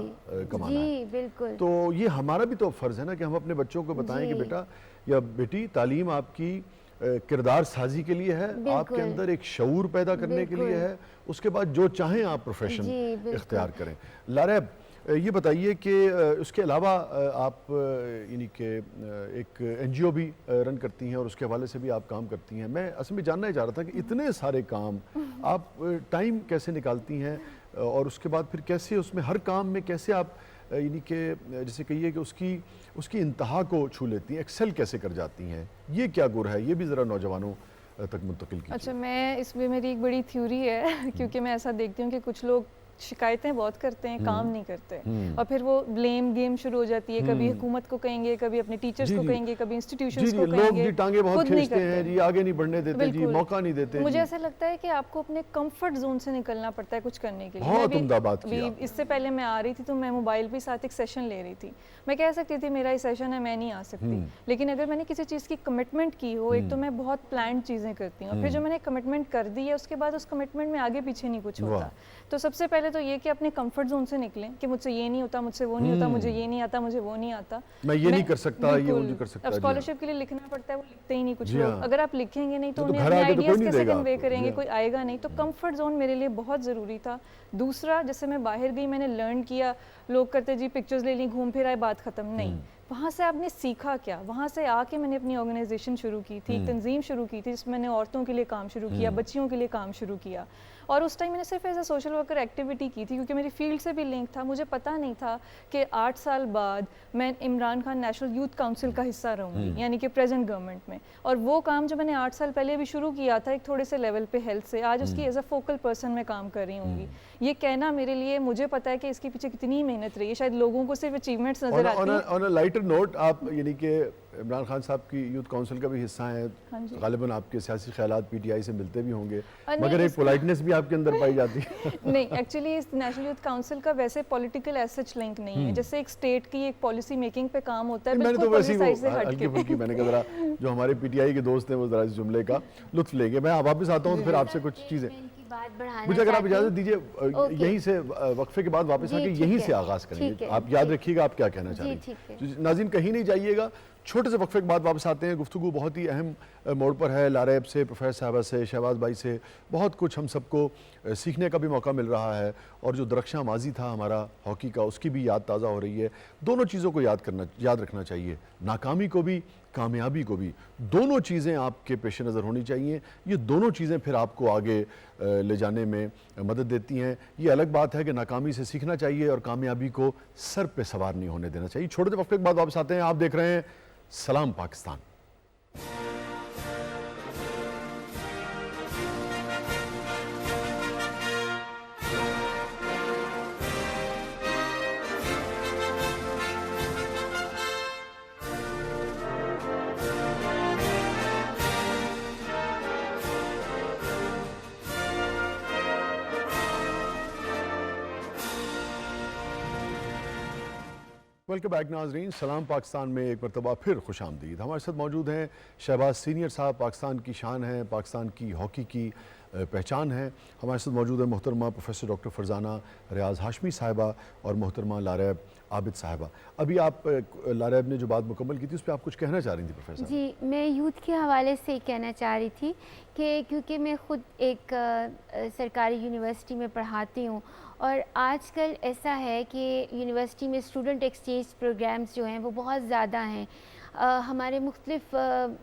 कमाना है।
बिल्कुल।
तो ये हमारा भी तो फर्ज है ना कि हम अपने बच्चों को बताएं कि बेटा या बेटी, तालीम आपकी किरदार साजी के लिए है, आपके अंदर एक शऊर पैदा करने के लिए है, उसके बाद जो चाहें आप प्रोफेशन इख्तियार करें। लारैब, ये बताइए कि उसके अलावा आप यानी कि एक NGO भी रन करती हैं और उसके हवाले से भी आप काम करती हैं। मैं असल में जानना ही चाह रहा था कि इतने सारे काम आप टाइम कैसे निकालती हैं, और उसके बाद फिर कैसे उसमें हर काम में कैसे आप यानी कि जैसे कहिए कि उसकी इंतहा को छू लेती हैं, एक्सेल कैसे कर जाती हैं, ये क्या गुर है, ये भी ज़रा नौजवानों तक मुंतकिल कीजिए।
अच्छा, मैं इसमें मेरी एक बड़ी थ्योरी है क्योंकि मैं ऐसा देखती हूँ कि कुछ लोग शिकायतें बहुत करते हैं, काम नहीं करते, और फिर वो ब्लेम गेम शुरू हो जाती है। कभी हुकूमत को कहेंगे, कभी अपने टीचर्स को कहेंगे, कभी इंस्टीट्यूशंस को कहेंगे।
लोग जी टांगे बहुत खींचते हैं जी, आगे नहीं बढ़ने देते जी, मौका नहीं देते।
मुझे ऐसा लगता है कि आपको अपने कंफर्ट जोन से निकलना पड़ता है कुछ करने के लिए।
बहुत उम्दा बात की आपने।
इससे पहले मैं आ रही थी तो मैं मोबाइल पे साथ एक सेशन ले रही थी। मैं कह सकती थी मेरा ये सेशन है, मैं नहीं आ सकती, लेकिन अगर मैंने किसी चीज़ की कमिटमेंट की हो, एक तो मैं बहुत प्लान्ड चीज़ें करती हूँ, फिर जो मैंने कमिटमेंट कर दी है उसके बाद उस कमिटमेंट में आगे पीछे नहीं कुछ होता। तो सबसे पहले तो ये कि अपने कंफर्ट जोन से निकलें कि मुझसे ये नहीं होता, मुझसे वो नहीं होता, मुझे ये नहीं आता, मुझे वो नहीं आता,
मैं ये नहीं कर सकता, ये वो नहीं कर सकता।
अब स्कॉलरशिप के लिए लिखना पड़ता है, वो लिखते ही नहीं कुछ लोग। अगर आप लिखेंगे नहीं तो उन्हें अपने आइडियाज कैसे कन्वे करेंगे, कोई आएगा नहीं। तो कंफर्ट जोन मेरे लिए बहुत ज़रूरी था। दूसरा, जैसे मैं बाहर गई, मैंने लर्न किया, लोग करते जी पिक्चर्स ले ली, घूम फिर आए, बात ख़त्म नहीं। वहाँ से आपने सीखा क्या? वहाँ से आके मैंने अपनी ऑर्गेनाइजेशन शुरू की थी, एक तंजीम शुरू की थी जिसमें मैंने औरतों के लिए काम शुरू किया, बच्चियों के लिए काम शुरू किया, और उस टाइम मैंने सिर्फ as a social worker activity की थी क्योंकि मेरी फील्ड से भी लिंक था। मुझे पता नहीं था कि 8 साल बाद मैं Imran Khan national youth council का हिस्सा रहूँगी, यानी कि प्रेजेंट गवर्नमेंट में। और वो काम जो मैंने 8 साल पहले भी शुरू किया था एक थोड़े से लेवल पे हेल्थ से, आज उसकी एज अ फोकल पर्सन मैं काम कर रही हूँगी। ये कहना मेरे लिए, मुझे पता है कि इसके पीछे कितनी मेहनत रही है, शायद लोगों को सिर्फ अचीवमेंट्स नजर आती हैं।
ऑन अ लाइटर नोट, आप यानी कि इमरान खान साहब की यूथ काउंसिल का भी हिस्सा हैं, गालिबन आपके सियासी ख्यालात PTI से मिलते भी होंगे, मगर एक पोलाइटनेस भी आपके अंदर पाई जाती है।
नहीं, एक्चुअली इस नेशनल यूथ काउंसिल का वैसे पॉलिटिकल एज सच लिंक नहीं है, जैसे एक स्टेट की एक पॉलिसी मेकिंग पे काम होता है,
मैंने तो वैसे ही हल्की फुल्की मैंने कहा जरा जो हमारे PTI के दोस्त हैं वो जरा इस जुमले का लुत्फ लेंगे। मैं वापस आता हूँ तो फिर आपसे कुछ चीज़ें मुझे, अगर आप इजाज़त दीजिए, यहीं से वक्फे के बाद वापस आके यहीं से आगाज़ करेंगे। आप याद रखिएगा आप क्या कहना चाह रही हैं। नाज़रीन, कहीं नहीं जाइएगा, छोटे से वक्फे के बाद वापस आते हैं। गुफ्तगू बहुत ही अहम मोड़ पर है, लारैब से, प्रोफेसर साहबा से, शहबाज भाई से बहुत कुछ हम सबको सीखने का भी मौका मिल रहा है, और जो दरख्शां माजी था हमारा हॉकी का, उसकी भी याद ताज़ा हो रही है। दोनों चीज़ों को याद रखना चाहिए, नाकामी को भी, कामयाबी को भी, दोनों चीज़ें आपके पेश नज़र होनी चाहिए। ये दोनों चीज़ें फिर आपको आगे ले जाने में मदद देती हैं। ये अलग बात है कि नाकामी से सीखना चाहिए और कामयाबी को सर पे सवार नहीं होने देना चाहिए। छोटे से वक्फे के बाद वापस आते हैं। आप देख रहे हैं सलाम पाकिस्तान। वेलकम बैक नाजरीन, सलाम पाकिस्तान में एक मरतबा फिर खुश आमदीद। हमारे साथ मौजूद हैं शहबाज सीनियर साहब, पाकिस्तान की शान है, पाकिस्तान की हॉकी की पहचान है। हमारे साथ मौजूद है मोहतरमा प्रोफेसर डॉक्टर फरजाना रियाज हाशमी साहिबा और मोहतरमा लारैब आबिद साहिबा। अभी आप लारैब ने जो बात मुकम्मल की थी उस पर आप कुछ कहना चाह रही थी प्रोफेसर?
जी, मैं यूथ के हवाले से कहना चाह रही थी कि क्योंकि मैं ख़ुद एक सरकारी यूनिवर्सिटी में पढ़ाती हूँ और आजकल ऐसा है कि यूनिवर्सिटी में स्टूडेंट एक्सचेंज प्रोग्राम्स जो हैं वो बहुत ज़्यादा हैं। हमारे मुख्तलिफ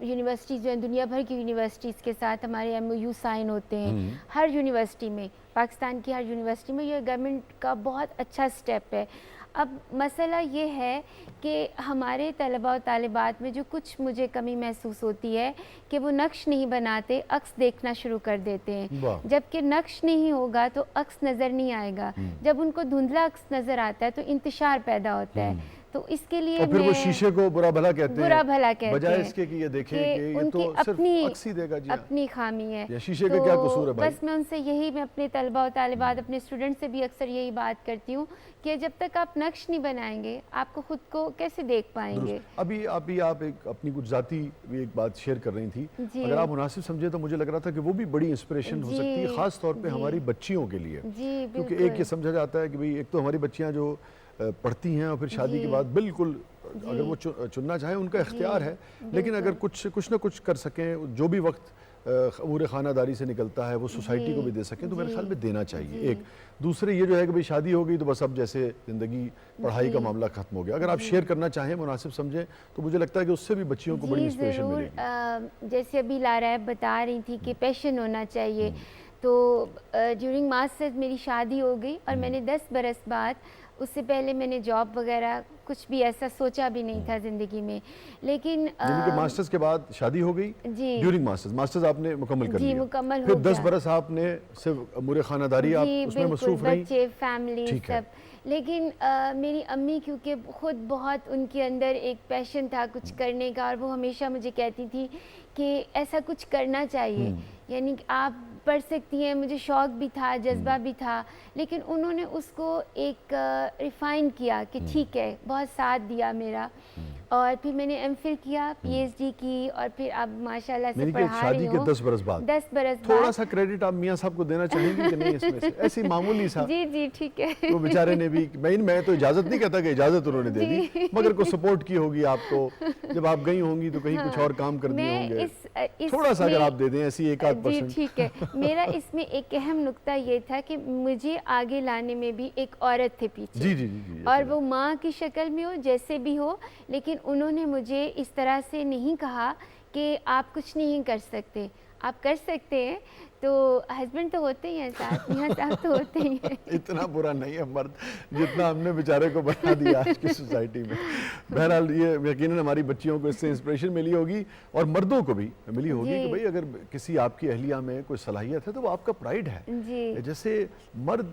यूनिवर्सिटीज़ जो हैं, दुनिया भर की यूनिवर्सिटीज़ के साथ हमारे MOU साइन होते हैं। हर यूनिवर्सिटी में, पाकिस्तान की हर यूनिवर्सिटी में ये गवर्नमेंट का बहुत अच्छा स्टेप है। अब मसला ये है कि हमारे तलबा और तालिबात में जो कुछ मुझे कमी महसूस होती है कि वो नक्श नहीं बनाते, अक्स देखना शुरू कर देते हैं। जबकि नक्श नहीं होगा तो अक्स नज़र नहीं आएगा। जब उनको धुंधला अक्स नज़र आता है तो इंतशार पैदा होता है। तो इसके लिए
और फिर वो शीशे को बुरा भला कहते हैं,
बुरा भला कहते हैं,
बजाय इसके कि ये देखें कि ये तो सिर्फ अक्स ही देगा। जी,
अपनी खामी है,
या शीशे का क्या कसूर है भाई?
बस मैं उनसे यही, मैं अपने तलबा और तालिबात, अपने स्टूडेंट से भी अक्सर यही बात करती हूँ कि जब तक आप नक्श नहीं बनाएंगे आपको खुद को कैसे देख पाएंगे।
अभी आप एक अपनी कुछ जाती भी एक बात शेयर कर रही थी, अगर आप मुनासिब समझे तो मुझे लग रहा था कि वो भी बड़ी इंस्पिरेशन हो सकती है, खास तौर पे हमारी बच्चियों के लिए। क्योंकि एक ये समझा जाता है कि भाई एक तो हमारी बच्चियां जो पढ़ती हैं और फिर शादी के बाद बिल्कुल अगर वो चुनना चाहें उनका इख्तियार है, लेकिन अगर कुछ ना कुछ कर सकें, जो भी वक्त अमूर ख़ानादारी से निकलता है वो सोसाइटी को भी दे सकें तो मेरे ख्याल में देना चाहिए। एक दूसरे ये जो है कि भाई शादी हो गई तो बस अब जैसे ज़िंदगी पढ़ाई का मामला ख़त्म हो गया। अगर आप शेयर करना चाहें, मुनासिब समझें, तो मुझे लगता है कि उससे भी बच्चियों को बड़ी इंस्पिरेशन मिलेगी।
जैसे अभी लारैब बता रही थी कि पैशन होना चाहिए, तो ड्यूरिंग मास्टर्स मेरी शादी हो गई और मैंने 10 बरस बाद, उससे पहले मैंने जॉब वगैरह कुछ भी ऐसा सोचा भी नहीं था ज़िंदगी में। लेकिन
मास्टर्स के बाद शादी हो गई जी, ड्यूरिंग मास्टर्स आपने मुकम्मल कर लिया,
मुकम्मल
फिर 10 बरस आपने सिर्फ अमूर ख़ानादारी आप उसमें मसरूफ़ रही,
बच्चे, फैमिली सब। लेकिन मेरी अम्मी क्योंकि ख़ुद बहुत उनके अंदर एक पैशन था कुछ करने का और वो हमेशा मुझे कहती थी कि ऐसा कुछ करना चाहिए, यानी कि आप पढ़ सकती हैं। मुझे शौक़ भी था, जज्बा भी था, लेकिन उन्होंने उसको एक रिफ़ाइन किया कि ठीक है, बहुत साथ दिया मेरा। और फिर मैंने MPhil किया, PhD की और फिर अब माशाल्लाह से पढ़ा रही हूँ।
10 बरस बाद थोड़ा सा क्रेडिट आप मियाँ साहब को देना चाहेंगी कि नहीं इसमें से? ऐसी मामूली सा।
जी ठीक है।
वो बेचारे ने भी, मैं तो इजाज़त नहीं कहता कि इजाज़त उन्होंने दे दी, मगर को सपोर्ट की होगी आपको, जब आप गई होंगी तो कहीं कुछ और काम कर दिए होंगे। थोड़ा सा अगर आप दे दें ऐसी 1-8%।
ठीक है। मेरा इसमें एक अहम नुक्ता ये था कि मुझे आगे लाने में भी एक औरत थे पीछे।
जी।
और वो माँ की शक्ल में हो, जैसे भी हो, लेकिन उन्होंने मुझे इस तरह से नहीं कहा कि आप कुछ नहीं कर सकते, आप कर सकते हैं। तो हस्बैंड तो होते ही हैं साथ, मियाँ साहब तो होते ही हैं।
इतना बुरा नहीं है मर्द जितना हमने बेचारे को बना दिया आज की सोसाइटी में। बहरहाल ये यकीनन हमारी बच्चियों को इससे इंस्पिरेशन मिली होगी और मर्दों को भी मिली होगी कि भाई अगर किसी आपकी अहलिया में कोई सलाहियत है तो वो आपका प्राइड है। जैसे मर्द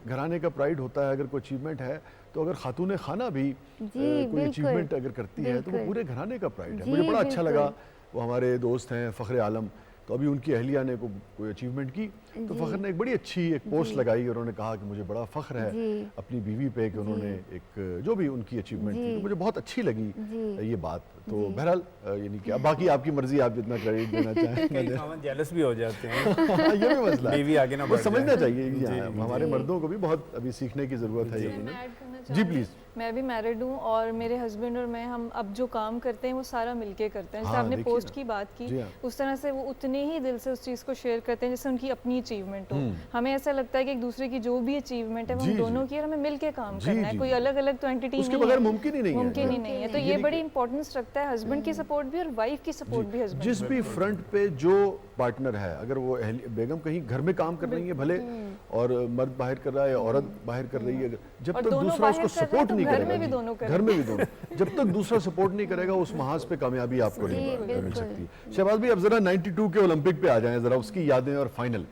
घराने का प्राइड होता है, अगर कोई अचीवमेंट है तो अगर खातून खाना भी कोई अचीवमेंट अगर करती है तो वो पूरे घराने का प्राइड है। मुझे बड़ा अच्छा लगा, वो हमारे दोस्त हैं फ़ख्र आलम, तो अभी उनकी अहलिया ने कोई अचीवमेंट की तो फ़ख्र ने एक बड़ी अच्छी एक पोस्ट लगाई और उन्होंने कहा कि मुझे बड़ा फ़ख्र है अपनी बीवी पे कि उन्होंने एक जो भी उनकी अचीवमेंट थी, तो मुझे बहुत अच्छी लगी ये बात। तो बहरहाल यानी कि बाकी आपकी मर्जी, आप जितना क्रेडिट देना चाहें।
जेलस भी हो जाते हैं।
ये भी मसला
बीवी आगे ना बढ़ जाए,
समझना चाहिए। हमारे मर्दों को भी बहुत अभी सीखने की ज़रूरत है। जी प्लीज़।
मैं भी मैरिड हूँ और मेरे हस्बैंड और मैं, हम अब जो काम करते हैं वो सारा मिलके करते हैं। जैसे आपने पोस्ट की बात की, उस तरह से वो उतने ही दिल से उस चीज़ को शेयर करते हैं जैसे उनकी अपनी अचीवमेंट हो। हमें ऐसा लगता है कि एक दूसरे की जो भी अचीवमेंट है वो हम दोनों की, और हमें मिलके काम करना है, कोई अलग अलग तो एंटिटी नहीं है,
मुमकिन ही नहीं है।
तो ये बड़ी इंपॉर्टेंस रखता है, हस्बैंड की सपोर्ट भी और वाइफ की सपोर्ट भी। हस्बैंड
जिस भी फ्रंट पे जो पार्टनर है, अगर वो बेगम कहीं घर में काम कर रही है भले और मर्द बाहर कर रहा है या औरत बाहर कर रही है, जब तक दूसरा उसको सपोर्ट नहीं करेगा, घर में भी दोनों, जब तक दूसरा सपोर्ट नहीं करेगा उस महाज पे कामयाबी आपको नहीं मिल सकती। शहबाज भाई, अब जरा 92 के ओलंपिक पे आ जाएं, जरा उसकी यादें और फाइनल।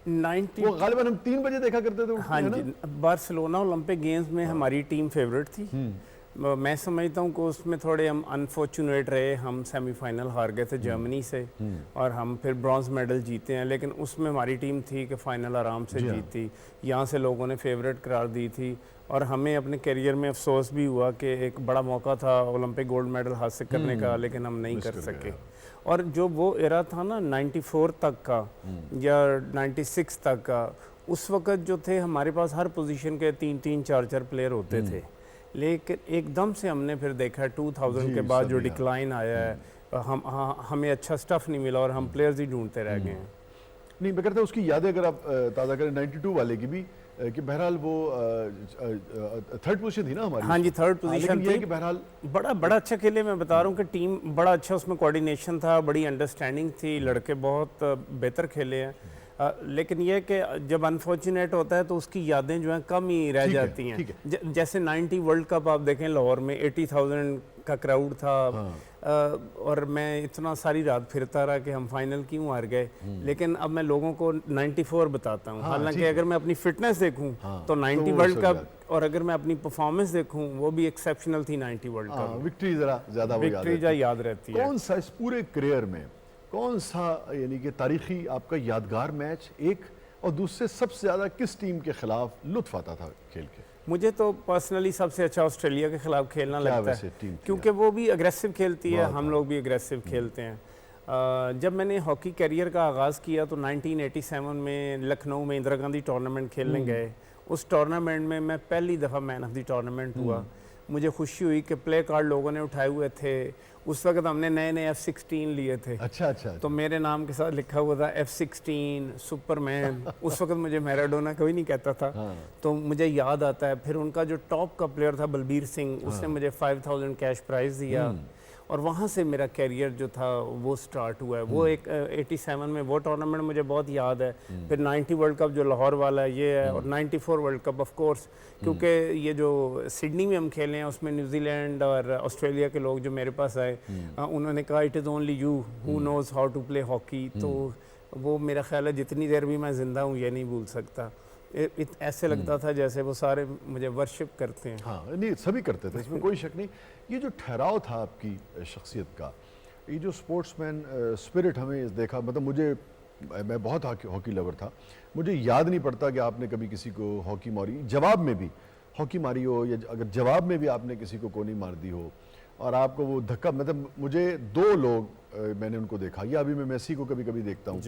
90
वो गालिबन हम 3 बजे देखा करते थे।
हाँ जी, बार्सिलोना ओलंपिक गेम्स में हमारी टीम फेवरेट थी मैं समझता हूँ कि उसमें थोड़े हम अनफॉर्चुनेट रहे, हम सेमीफाइनल हार गए थे जर्मनी से और हम फिर ब्रॉन्ज मेडल जीते हैं, लेकिन उसमें हमारी टीम थी कि फ़ाइनल आराम से जीती, यहाँ से लोगों ने फेवरेट करार दी थी और हमें अपने करियर में अफसोस भी हुआ कि एक बड़ा मौका था ओलंपिक गोल्ड मेडल हासिल करने का, लेकिन हम नहीं कर सके। और जो वो एरा था ना 94 तक का या 96 तक का, उस वक़्त जो थे हमारे पास हर पोजीशन के 3-3 4-4 प्लेयर होते थे, लेकिन एकदम से हमने फिर देखा 2000 के बाद जो डिक्लाइन आया है, हमें अच्छा स्टफ़ नहीं मिला और हम प्लेयर्स ही ढूंढते रह गए हैं।
नहीं, मैं कहता हूँ उसकी यादें अगर आप ताज़ा करें 92 वाले की भी, कि बहरहाल वो थर्ड पोजीशन थी ना हमारी।
हाँ जी, थर्ड पोजीशन
थी
थी।
कि बहरहाल
बड़ा अच्छा खेले, मैं बता रहा हूँ कि टीम बड़ा अच्छा, उसमें कोऑर्डिनेशन था, बड़ी अंडरस्टैंडिंग थी, लड़के बहुत बेहतर खेले हैं। लेकिन यह कि जब अनफॉर्चुनेट होता है तो उसकी यादें जो हैं कम ही रह जाती हैं। जैसे 90 वर्ल्ड कप आप देखें लाहौर में 80,000 का क्राउड था। और मैं इतना सारी रात फिरता रहा कि हम फाइनल क्यों हार गए, लेकिन अब मैं लोगों को 94 बताता हूँ। हालांकि अगर मैं अपनी फिटनेस देखूँ तो 90 वर्ल्ड कप, और अगर मैं अपनी परफॉर्मेंस देखूँ वो भी एक्सेप्शनल थी 90 वर्ल्ड कप।
विक्ट्री ज़रा ज़्यादा
याद रहती है।
कौन सा इस पूरे करियर में कौन सा यानी कि तारीखी आपका यादगार मैच एक, और दूसरे सबसे ज़्यादा किस टीम के खिलाफ लुत्फ आता था खेल के?
मुझे तो पर्सनली सबसे अच्छा ऑस्ट्रेलिया के खिलाफ खेलना लगता है, क्योंकि वो भी अग्रेसिव खेलती है, हम लोग भी अग्रेसिव खेलते हैं। जब मैंने हॉकी करियर का आगाज़ किया तो 1987 में लखनऊ में इंदिरा गांधी टूर्नामेंट खेलने गए। उस टूर्नामेंट में मैं पहली दफ़ा मैन ऑफ द टूर्नामेंट हुआ। मुझे खुशी हुई कि प्ले कार्ड लोगों ने उठाए हुए थे। उस वक्त हमने नए नए F-16 लिए थे।
अच्छा।
तो मेरे नाम के साथ लिखा हुआ था F-16 सुपरमैन। उस वक्त मुझे मैराडोना कोई नहीं कहता था। तो मुझे याद आता है फिर उनका जो टॉप का प्लेयर था बलबीर सिंह, उसने मुझे 5000 कैश प्राइज़ दिया और वहाँ से मेरा कैरियर जो था वो स्टार्ट हुआ है। वो एक 87 में वो टूर्नामेंट मुझे बहुत याद है। फिर 90 वर्ल्ड कप जो लाहौर वाला है ये है, और 94 वर्ल्ड कप ऑफ कोर्स, क्योंकि ये जो सिडनी में हम खेले हैं उसमें न्यूजीलैंड और ऑस्ट्रेलिया के लोग जो मेरे पास आए, उन्होंने कहा it is only you who knows how to play hockey. तो वो मेरा ख्याल है जितनी देर भी मैं ज़िंदा हूँ ये नहीं भूल सकता। ऐसे लगता था जैसे वो सारे मुझे वर्शिप करते हैं।
हाँ, नहीं सभी करते थे, इसमें कोई शक नहीं। ये जो ठहराव था आपकी शख्सियत का, ये जो स्पोर्ट्समैन स्पिरिट हमें देखा, मतलब मैं बहुत हॉकी लवर था, मुझे याद नहीं पड़ता कि आपने कभी किसी को हॉकी मारी, जवाब में भी हॉकी मारी हो, या अगर जवाब में भी आपने किसी को कोनी मार दी हो और आपको वो धक्का, मतलब मुझे 2 लोग मैंने उनको देखा, या अभी मैं मेसी को कभी कभी देखता हूँ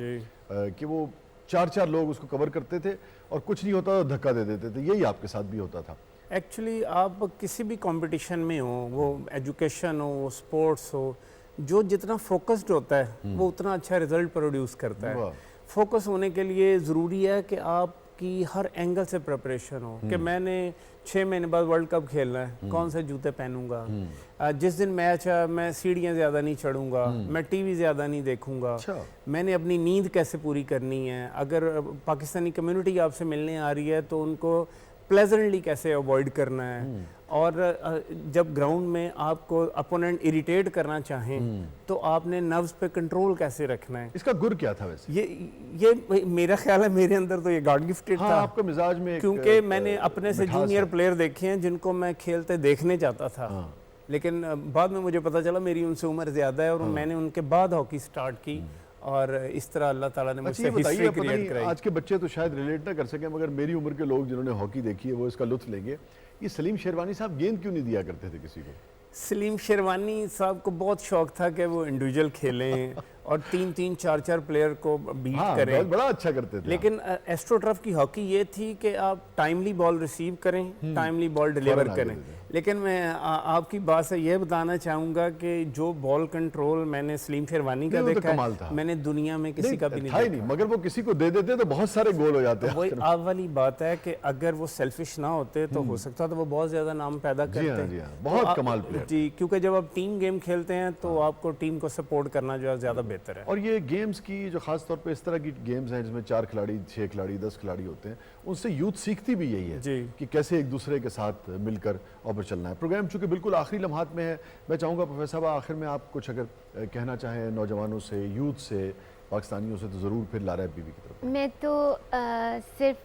कि वो 4-4 लोग उसको कवर करते थे और कुछ नहीं होता तो धक्का दे देते थे। यही आपके साथ भी होता था?
एक्चुअली आप किसी भी कंपटीशन में हो, वो एजुकेशन हो, स्पोर्ट्स हो, जो जितना फोकस्ड होता है वो उतना अच्छा रिजल्ट प्रोड्यूस करता है। फोकस होने के लिए ज़रूरी है कि आपकी हर एंगल से प्रिपरेशन हो कि मैंने 6 महीने बाद वर्ल्ड कप खेलना है, कौन से जूते पहनूंगा, जिस दिन मैच है मैं सीढ़ियाँ ज़्यादा नहीं चढ़ूंगा, मैं टीवी ज़्यादा नहीं देखूंगा, मैंने अपनी नींद कैसे पूरी करनी है, अगर पाकिस्तानी कम्युनिटी आपसे मिलने आ रही है तो उनको प्लेजेंटली कैसे अवॉइड करना है, और जब ग्राउंड में आपको अपोनेंट इरिटेट करना चाहें तो आपने नर्व्स पे कंट्रोल कैसे रखना है।
इसका गुर क्या था वैसे?
ये मेरा ख्याल है मेरे अंदर तो ये गॉड गिफ्टेड था।
आपका मिजाज में,
क्योंकि मैंने अपने से जूनियर प्लेयर देखे हैं जिनको मैं खेलते देखने जाता था, लेकिन बाद में मुझे पता चला मेरी उनसे उम्र ज़्यादा है और मैंने उनके बाद हॉकी स्टार्ट की, और इस तरह अल्लाह ताला ने मुझसे हिस्ट्री क्रिएट कराई।
आज के बच्चे तो शायद रिलेट ना कर सकें, मगर मेरी उम्र के लोग जिन्होंने हॉकी देखी है वो इसका लुत्फ लेंगे। ये सलीम शेरवानी साहब गेंद क्यों नहीं दिया करते थे किसी को?
सलीम शेरवानी साहब को बहुत शौक था कि वो इंडिविजुअल खेलें और 3-3 4-4 प्लेयर को बीट करें।
बड़ा अच्छा करते थे।
लेकिन एस्ट्रोटर्फ की हॉकी ये थी कि आप टाइमली बॉल रिसीव करें, टाइमली बॉल डिलीवर करें। लेकिन मैं आपकी बात से ये बताना चाहूँगा कि जो बॉल कंट्रोल मैंने सलीम शेरवानी का देखा है, मैंने दुनिया में किसी का भी नहीं देखा।
मगर वो किसी को दे देते तो बहुत सारे गोल हो जाते हैं।
वही आप वाली बात है कि अगर वो सेल्फिश ना होते तो हो सकता तो वो बहुत ज़्यादा नाम पैदा करते।
बहुत कमाल प्लेयर
जी, क्योंकि जब आप टीम गेम खेलते हैं तो आपको टीम को सपोर्ट करना जो है ज़्यादा बेहतर है।
और ये गेम्स की जो खास तौर पे इस तरह की गेम्स हैं जिसमें 4 खिलाड़ी, 6 खिलाड़ी, 10 खिलाड़ी होते हैं, उनसे यूथ सीखती भी यही है कि कैसे एक दूसरे के साथ मिलकर और पर चलना है। प्रोग्राम चूँकि बिल्कुल आखिरी लम्हात में है, मैं चाहूँगा प्रोफेसर साहब आखिर में आप कुछ अगर कहना चाहें नौजवानों से, यूथ से, पाकिस्तानियों से, तो ज़रूर फिर लारा बीबी की तरफ।
मैं तो सिर्फ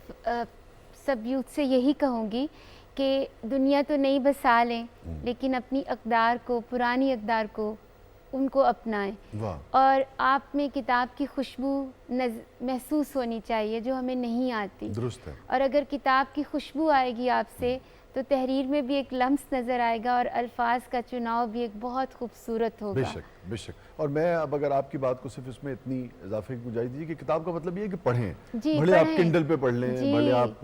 सब यूथ से यही कहूँगी कि दुनिया तो नहीं बसा लें लेकिन अपनी अक़दार को, पुरानी अक़दार को, उनको अपनाएं।
वाह।
और आप में किताब की खुशबू महसूस होनी चाहिए जो हमें नहीं आती।
दुरुस्त है।
और अगर किताब की खुशबू आएगी आपसे तो तहरीर में भी एक लम्स नज़र आएगा और अल्फाज का चुनाव भी एक बहुत खूबसूरत होगा।
बेशक बेशक। और मैं अब अगर आपकी बात को सिर्फ इसमें इतनी इजाफे की गुंजाइश दीजिए कि किताब का मतलब ये है कि पढ़ें, भले आप किंडल पे पढ़ लें, भले आप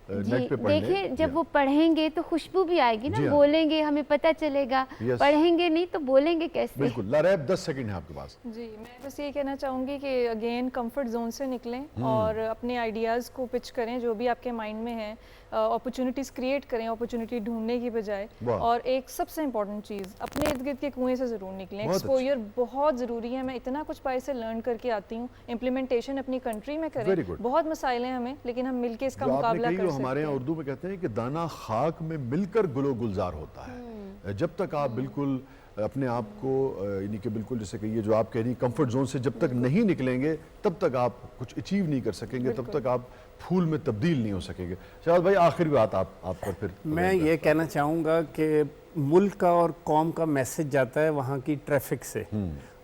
नेट पे पढ़ लें।
देखिए जब वो पढ़ेंगे तो खुशबू भी आएगी ना,
हाँ।
बोलेंगे हमें पता चलेगा, पढ़ेंगे नहीं तो बोलेंगे कैसे।
बिल्कुल। लारैब 10 सेकंड है आपके पास।
जी, मैं बस ये कहना चाहूँगी कि अगेन कंफर्ट जोन से निकलें और अपने आइडियाज़ को पिच करें जो भी आपके माइंड में है, अपॉर्चुनिटीज़ क्रिएट करें अपॉर्चुनिटी ढूंढने की बजाय। और एक सबसे इम्पॉर्टेंट चीज़, अपने इर्द गिर्द के कुएं से ज़रूर निकलें। एक्सपोजर बहुत ज़रूरी है। मैं इतना कुछ पाई से लर्न करके आती हूँ, इम्प्लीमेंटेशन अपनी कंट्री में करें। बहुत मसाइल हैं हमें, लेकिन हम मिलके इसका मुकाबला कर सकते हैं।
हमारे यहाँ उर्दू में कहते हैं कि दाना खाक में मिलकर गुलो गुलजार होता है। जब तक आप बिल्कुल अपने आप को यानी कि बिल्कुल जैसे कहिए जो आप कह रही कंफर्ट जोन से जब तक नहीं निकलेंगे तब तक आप कुछ अचीव नहीं कर सकेंगे, तब तक आप फूल में तब्दील नहीं हो सकेंगे। शायद भाई आखिरी बात आप पर फिर
मैं ये कहना चाहूँगा कि मुल्क का और कौम का मैसेज जाता है वहाँ की ट्रैफिक से।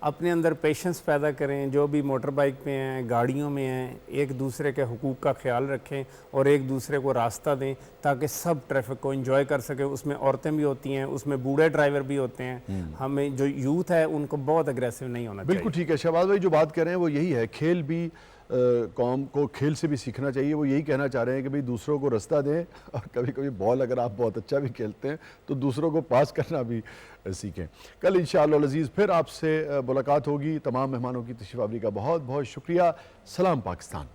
अपने अंदर पेशेंस पैदा करें, जो भी मोटर बाइक पे हैं, गाड़ियों में हैं, एक दूसरे के हुकूक का ख्याल रखें और एक दूसरे को रास्ता दें ताकि सब ट्रैफिक को एंजॉय कर सके। उसमें औरतें भी होती हैं, उसमें बूढ़े ड्राइवर भी होते हैं। हमें जो यूथ है उनको बहुत अग्रेसिव नहीं होना चाहिए।
बिल्कुल ठीक है। शहबाज भाई जो बात कर रहे हैं वो यही है, खेल भी कौम को खेल से भी सीखना चाहिए। वो यही कहना चाह रहे हैं कि भाई दूसरों को रास्ता दें और कभी कभी बॉल अगर आप बहुत अच्छा भी खेलते हैं तो दूसरों को पास करना भी सीखें। कल इंशाअल्लाह अज़ीज़ फिर आपसे मुलाकात होगी। तमाम मेहमानों की तशरीफ़ आवरी का बहुत बहुत शुक्रिया। सलाम पाकिस्तान।